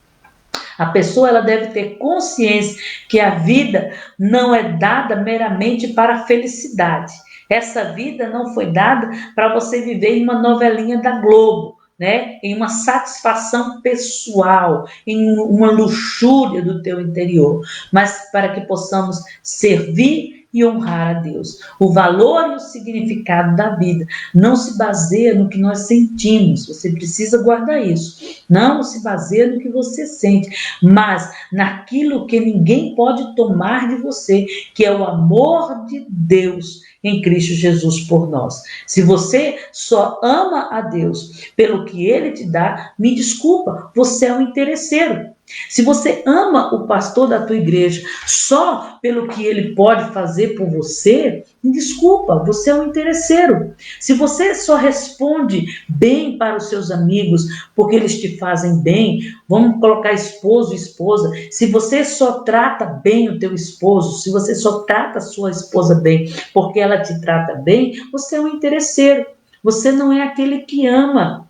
A pessoa ela deve ter consciência que a vida não é dada meramente para a felicidade. Essa vida não foi dada para você viver em uma novelinha da Globo, né, em uma satisfação pessoal, em uma luxúria do teu interior, mas para que possamos servir e honrar a Deus. O valor e o significado da vida não se baseia no que nós sentimos, você precisa guardar isso. Não se baseia no que você sente, mas naquilo que ninguém pode tomar de você, que é o amor de Deus em Cristo Jesus por nós. Se você só ama a Deus pelo que Ele te dá, me desculpa, você é um interesseiro. Se você ama o pastor da tua igreja só pelo que ele pode fazer por você, me desculpa, você é um interesseiro. Se você só responde bem para os seus amigos porque eles te fazem bem, vamos colocar esposo e esposa, se você só trata bem o teu esposo, se você só trata a sua esposa bem porque ela te trata bem, você é um interesseiro. Você não é aquele que ama,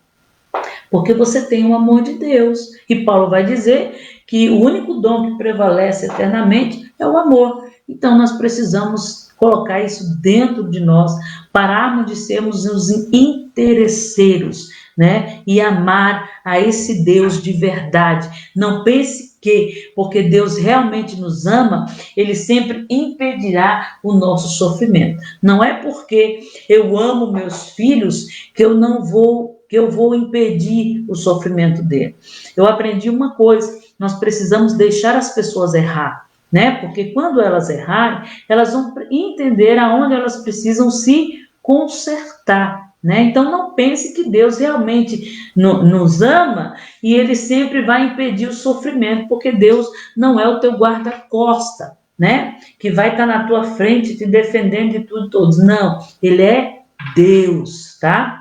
porque você tem o amor de Deus. E Paulo vai dizer que o único dom que prevalece eternamente é o amor. Então nós precisamos colocar isso dentro de nós, pararmos de sermos os interesseiros, né? E amar a esse Deus de verdade. Não pense que, porque Deus realmente nos ama, Ele sempre impedirá o nosso sofrimento. Não é porque eu amo meus filhos que eu vou impedir o sofrimento dele. Eu aprendi uma coisa: nós precisamos deixar as pessoas errar, né? Porque quando elas errarem, elas vão entender aonde elas precisam se consertar, né? Então não pense que Deus realmente nos ama e Ele sempre vai impedir o sofrimento, porque Deus não é o teu guarda-costa, né? Que vai estar na tua frente te defendendo de tudo e todos. Não, Ele é Deus, tá?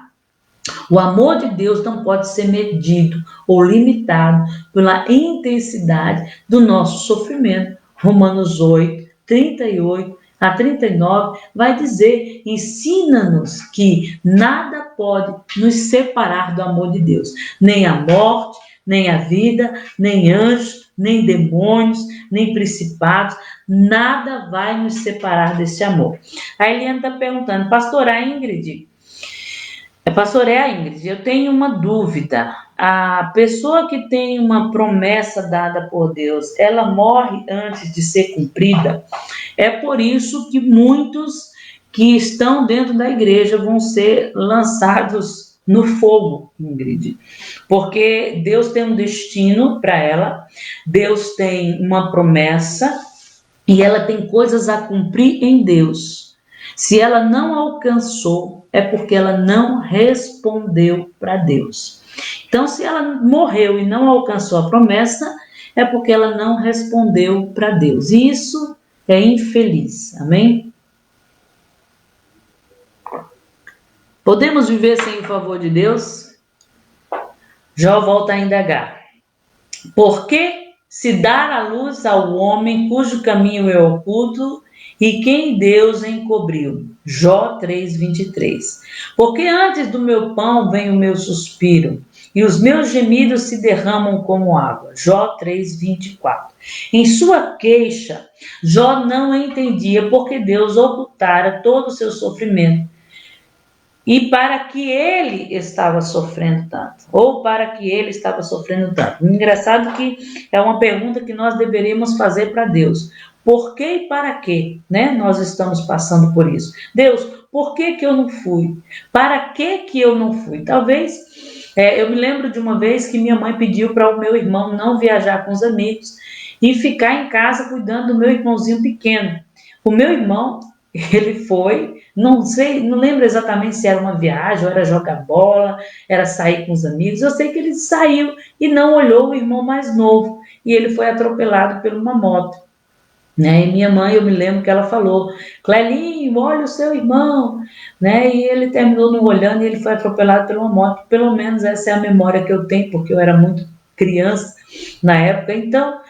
O amor de Deus não pode ser medido ou limitado pela intensidade do nosso sofrimento. Romanos 8, 38 a 39 vai dizer: ensina-nos que nada pode nos separar do amor de Deus, nem a morte, nem a vida, nem anjos, nem demônios, nem principados, nada vai nos separar desse amor. A Eliane está perguntando: pastora Ingrid, pastora Ingrid, eu tenho uma dúvida. A pessoa que tem uma promessa dada por Deus, ela morre antes de ser cumprida? É por isso que muitos que estão dentro da igreja vão ser lançados no fogo, Ingrid. Porque Deus tem um destino para ela, Deus tem uma promessa e ela tem coisas a cumprir em Deus. Se ela não alcançou, é porque ela não respondeu para Deus. Então, se ela morreu e não alcançou a promessa, é porque ela não respondeu para Deus. E isso é infeliz. Amém? Podemos viver sem o favor de Deus? Jó volta a indagar: por que se dar a luz ao homem cujo caminho é oculto e quem Deus encobriu? Jó 3:23. Porque antes do meu pão vem o meu suspiro, e os meus gemidos se derramam como água. Jó 3:24. Em sua queixa, Jó não entendia porque Deus ocultara todo o seu sofrimento e para que ele estava sofrendo tanto, ou para que ele estava sofrendo tanto. Engraçado que é uma pergunta que nós deveríamos fazer para Deus: por que e para que, né, nós estamos passando por isso? Deus, por que que eu não fui? Para que eu não fui? Talvez, eu me lembro de uma vez que minha mãe pediu para o meu irmão não viajar com os amigos e ficar em casa cuidando do meu irmãozinho pequeno. O meu irmão, ele foi, não sei, não lembro exatamente se era uma viagem, ou era jogar bola, era sair com os amigos. Eu sei que ele saiu e não olhou o irmão mais novo, e ele foi atropelado por uma moto, né? E minha mãe, eu me lembro que ela falou: Clelinho, olha o seu irmão, né? E ele terminou não olhando e ele foi atropelado por uma moto. Pelo menos essa é a memória que eu tenho, porque eu era muito criança na época. Então,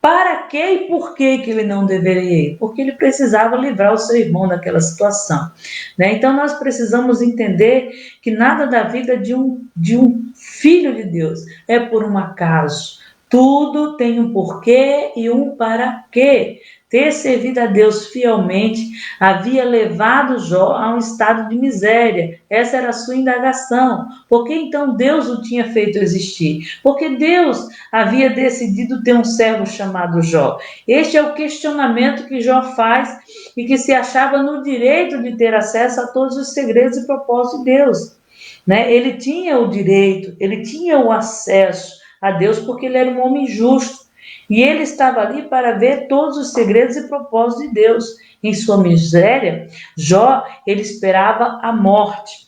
para que e por que ele não deveria ir? Porque ele precisava livrar o seu irmão daquela situação, né? Então nós precisamos entender que nada da vida de um filho de Deus é por um acaso. Tudo tem um porquê e um para quê. ter servido a Deus fielmente havia levado Jó a um estado de miséria. Essa era a sua indagação. Por que então Deus o tinha feito existir? Porque Deus havia decidido ter um servo chamado Jó. Este é o questionamento que Jó faz e que se achava no direito de ter acesso a todos os segredos e propósitos de Deus. Né? Ele tinha o direito, ele tinha o acesso a Deus porque ele era um homem justo. E ele estava ali para ver todos os segredos e propósitos de Deus. Em sua miséria, Jó, ele esperava a morte,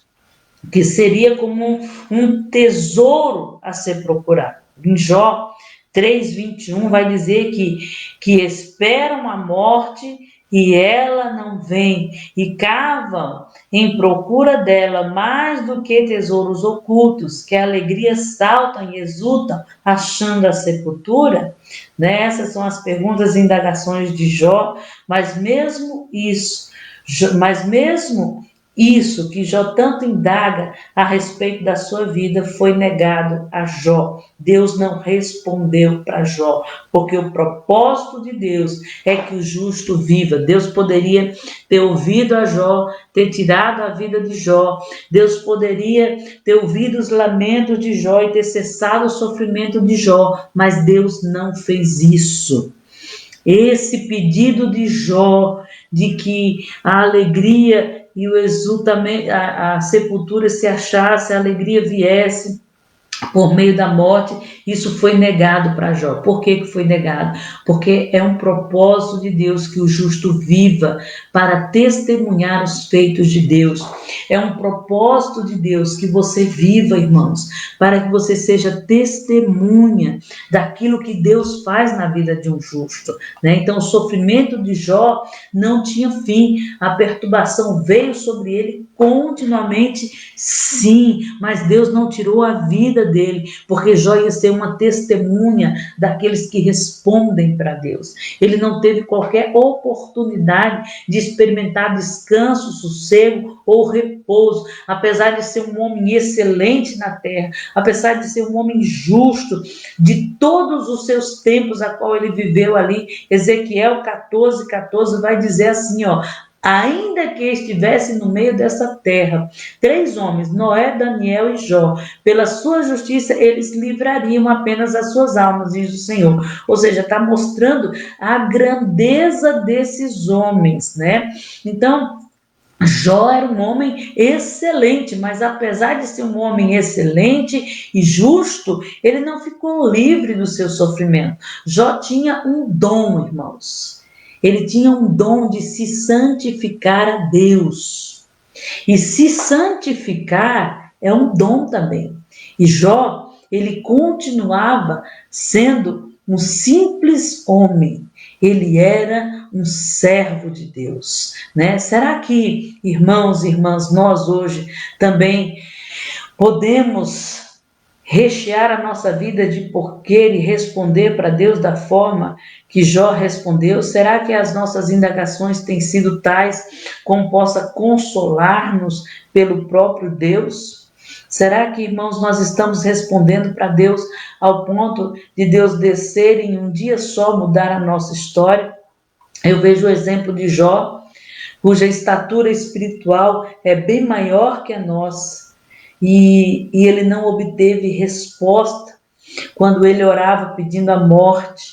que seria como um tesouro a ser procurado. Em Jó 3:21 vai dizer que esperam a morte e ela não vem, e cavam em procura dela mais do que tesouros ocultos, que a alegria saltam e exultam, achando a sepultura. Né? Essas são as perguntas e indagações de Jó, mas mesmo isso que Jó tanto indaga a respeito da sua vida foi negado a Jó. Deus não respondeu para Jó, porque o propósito de Deus é que o justo viva. Deus poderia ter ouvido a Jó, ter tirado a vida de Jó. Deus poderia ter ouvido os lamentos de Jó e ter cessado o sofrimento de Jó, mas Deus não fez isso. Esse pedido de Jó, de que a alegria e o exultamento, a sepultura se achasse, a alegria viesse por meio da morte, isso foi negado para Jó. Por que foi negado? Porque é um propósito de Deus que o justo viva para testemunhar os feitos de Deus. É um propósito de Deus que você viva, irmãos, para que você seja testemunha daquilo que Deus faz na vida de um justo. Né? Então, o sofrimento de Jó não tinha fim, a perturbação veio sobre ele continuamente, sim, mas Deus não tirou a vida dele, porque Jó ia ser uma testemunha daqueles que respondem para Deus. Ele não teve qualquer oportunidade de experimentar descanso, sossego ou repouso, apesar de ser um homem excelente na terra, apesar de ser um homem justo, de todos os seus tempos a qual ele viveu ali. Ezequiel 14:14 vai dizer assim, ó: ainda que estivesse no meio dessa terra 3 homens, Noé, Daniel e Jó, pela sua justiça eles livrariam apenas as suas almas, diz o Senhor. Ou seja, está mostrando a grandeza desses homens, né? Então, Jó era um homem excelente, mas apesar de ser um homem excelente e justo, ele não ficou livre do seu sofrimento. Jó tinha um dom, irmãos. Ele tinha um dom de se santificar a Deus. E se santificar é um dom também. E Jó, ele continuava sendo um simples homem. Ele era um servo de Deus, né? Será que, irmãos e irmãs, nós hoje também podemos rechear a nossa vida de porquê e responder para Deus da forma que Jó respondeu? Será que as nossas indagações têm sido tais como possa consolar-nos pelo próprio Deus? Será que, irmãos, nós estamos respondendo para Deus ao ponto de Deus descer em um dia só mudar a nossa história? Eu vejo o exemplo de Jó, cuja estatura espiritual é bem maior que a nossa, e ele não obteve resposta quando ele orava pedindo a morte.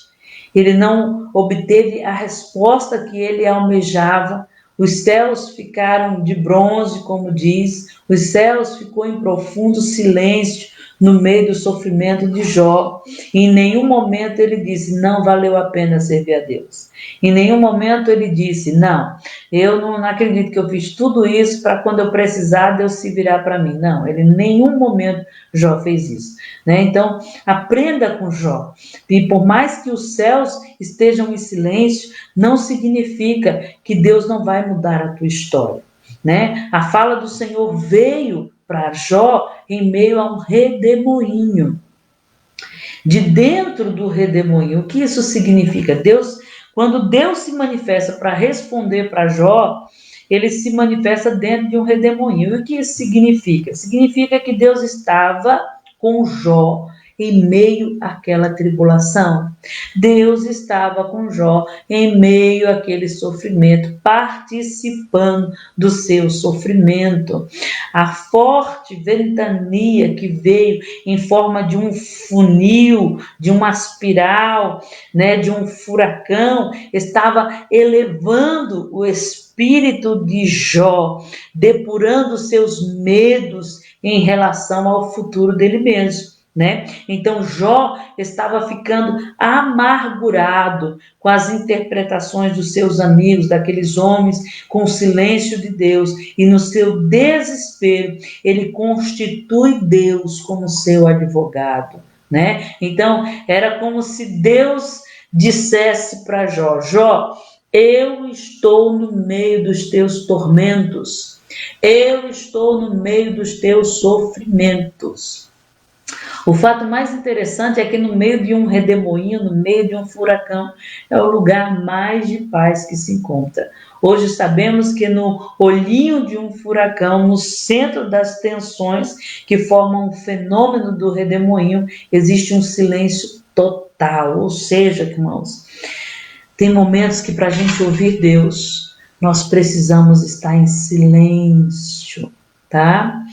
Ele não obteve a resposta que ele almejava. Os céus ficaram de bronze, como diz, os céus ficou em profundo silêncio no meio do sofrimento de Jó. E em nenhum momento ele disse, não valeu a pena servir a Deus. Em nenhum momento ele disse, não, eu não acredito que eu fiz tudo isso para quando eu precisar Deus se virar para mim. Não, ele em nenhum momento Jó fez isso. Né? Então, aprenda com Jó. E por mais que os céus estejam em silêncio, não significa que Deus não vai mudar a tua história. Né? A fala do Senhor veio para Jó em meio a um redemoinho. De dentro do redemoinho, o que isso significa? Quando Deus se manifesta para responder para Jó, ele se manifesta dentro de um redemoinho. E o que isso significa? Significa que Deus estava com Jó em meio àquela tribulação. Deus estava com Jó em meio àquele sofrimento, participando do seu sofrimento. A forte ventania que veio em forma de um funil, de uma espiral, né, de um furacão, estava elevando o espírito de Jó, depurando seus medos em relação ao futuro dele mesmo. Né? Então Jó estava ficando amargurado com as interpretações dos seus amigos, daqueles homens, com o silêncio de Deus, e no seu desespero ele constitui Deus como seu advogado, né? Então era como se Deus dissesse para Jó: Jó, eu estou no meio dos teus tormentos, eu estou no meio dos teus sofrimentos. O fato mais interessante é que no meio de um redemoinho, no meio de um furacão, é o lugar mais de paz que se encontra. Hoje sabemos que no olhinho de um furacão, no centro das tensões que formam o fenômeno do redemoinho, existe um silêncio total. Ou seja, irmãos, tem momentos que para a gente ouvir Deus, nós precisamos estar em silêncio, tá?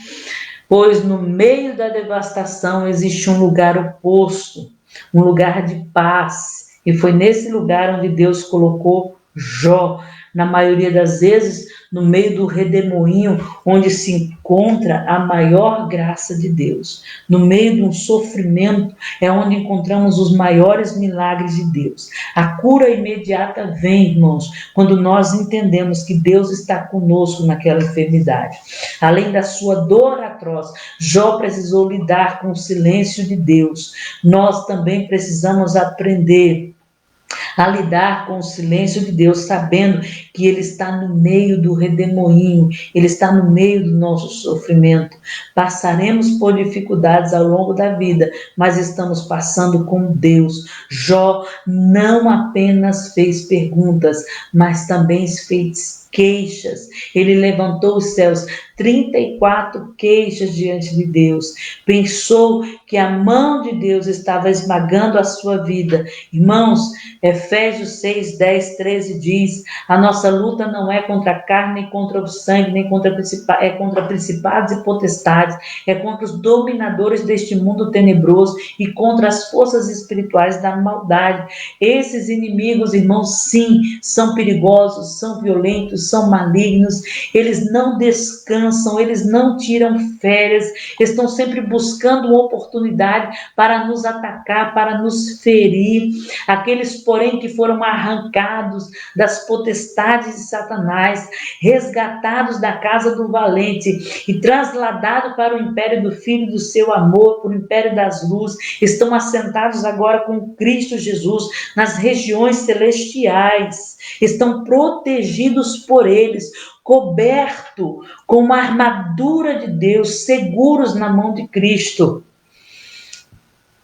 Pois no meio da devastação existe um lugar oposto, um lugar de paz. E foi nesse lugar onde Deus colocou Jó, na maioria das vezes, no meio do redemoinho, onde se encontra a maior graça de Deus. No meio de um sofrimento é onde encontramos os maiores milagres de Deus. A cura imediata vem, irmãos, quando nós entendemos que Deus está conosco naquela enfermidade. Além da sua dor atroz, Jó precisou lidar com o silêncio de Deus. Nós também precisamos aprender a lidar com o silêncio de Deus, sabendo que Ele está no meio do redemoinho, Ele está no meio do nosso sofrimento. Passaremos por dificuldades ao longo da vida, mas estamos passando com Deus. Jó não apenas fez perguntas, mas também fez queixas. Ele levantou os céus, 34 queixas diante de Deus. Pensou que a mão de Deus estava esmagando a sua vida. Irmãos, Efésios 6, 10, 13 diz: a nossa luta não é contra a carne, nem contra o sangue, nem contra é contra principados e potestades, é contra os dominadores deste mundo tenebroso e contra as forças espirituais da maldade. Esses inimigos, irmãos, sim, são perigosos, são violentos, são malignos, eles não descansam, eles não tiram férias, estão sempre buscando uma oportunidade para nos atacar, para nos ferir. Aqueles, porém, que foram arrancados das potestades de Satanás, resgatados da casa do valente e trasladados para o império do Filho do seu amor, para o império das luzes, estão assentados agora com Cristo Jesus nas regiões celestiais, estão protegidos por eles, coberto com uma armadura de Deus, seguros na mão de Cristo.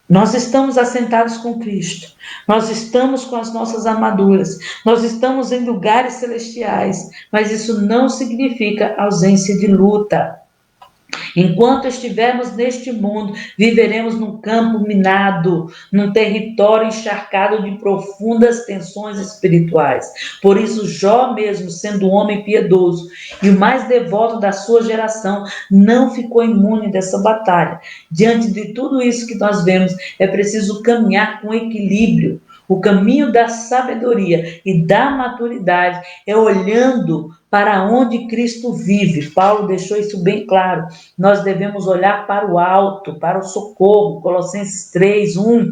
Nós estamos assentados com Cristo, nós estamos com as nossas armaduras, nós estamos em lugares celestiais, mas isso não significa ausência de luta. Enquanto estivermos neste mundo, viveremos num campo minado, num território encharcado de profundas tensões espirituais. Por isso, Jó, mesmo sendo um homem piedoso e o mais devoto da sua geração, não ficou imune dessa batalha. Diante de tudo isso que nós vemos, é preciso caminhar com equilíbrio. O caminho da sabedoria e da maturidade é olhando para onde Cristo vive. Paulo deixou isso bem claro. Nós devemos olhar para o alto, para o socorro. Colossenses 3, 1,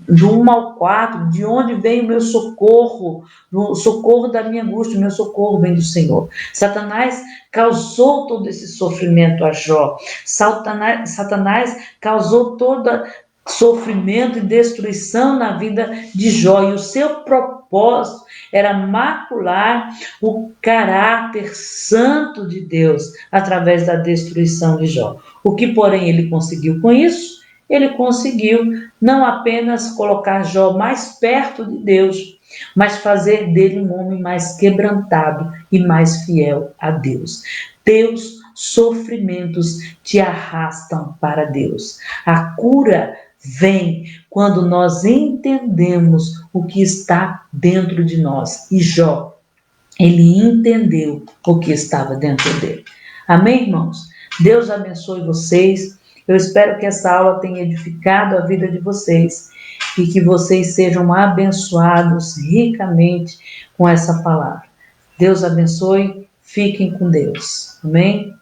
do 1 ao 4, de onde vem o meu socorro? O socorro da minha angústia, o meu socorro vem do Senhor. Satanás causou todo esse sofrimento a Jó. Satanás causou toda sofrimento e destruição na vida de Jó, e o seu propósito era macular o caráter santo de Deus através da destruição de Jó. O que, porém, ele conseguiu com isso? Ele conseguiu não apenas colocar Jó mais perto de Deus, mas fazer dele um homem mais quebrantado e mais fiel a Deus. Teus sofrimentos te arrastam para Deus. A cura vem quando nós entendemos o que está dentro de nós. E Jó, ele entendeu o que estava dentro dele. Amém, irmãos? Deus abençoe vocês. Eu espero que essa aula tenha edificado a vida de vocês e que vocês sejam abençoados ricamente com essa palavra. Deus abençoe. Fiquem com Deus. Amém?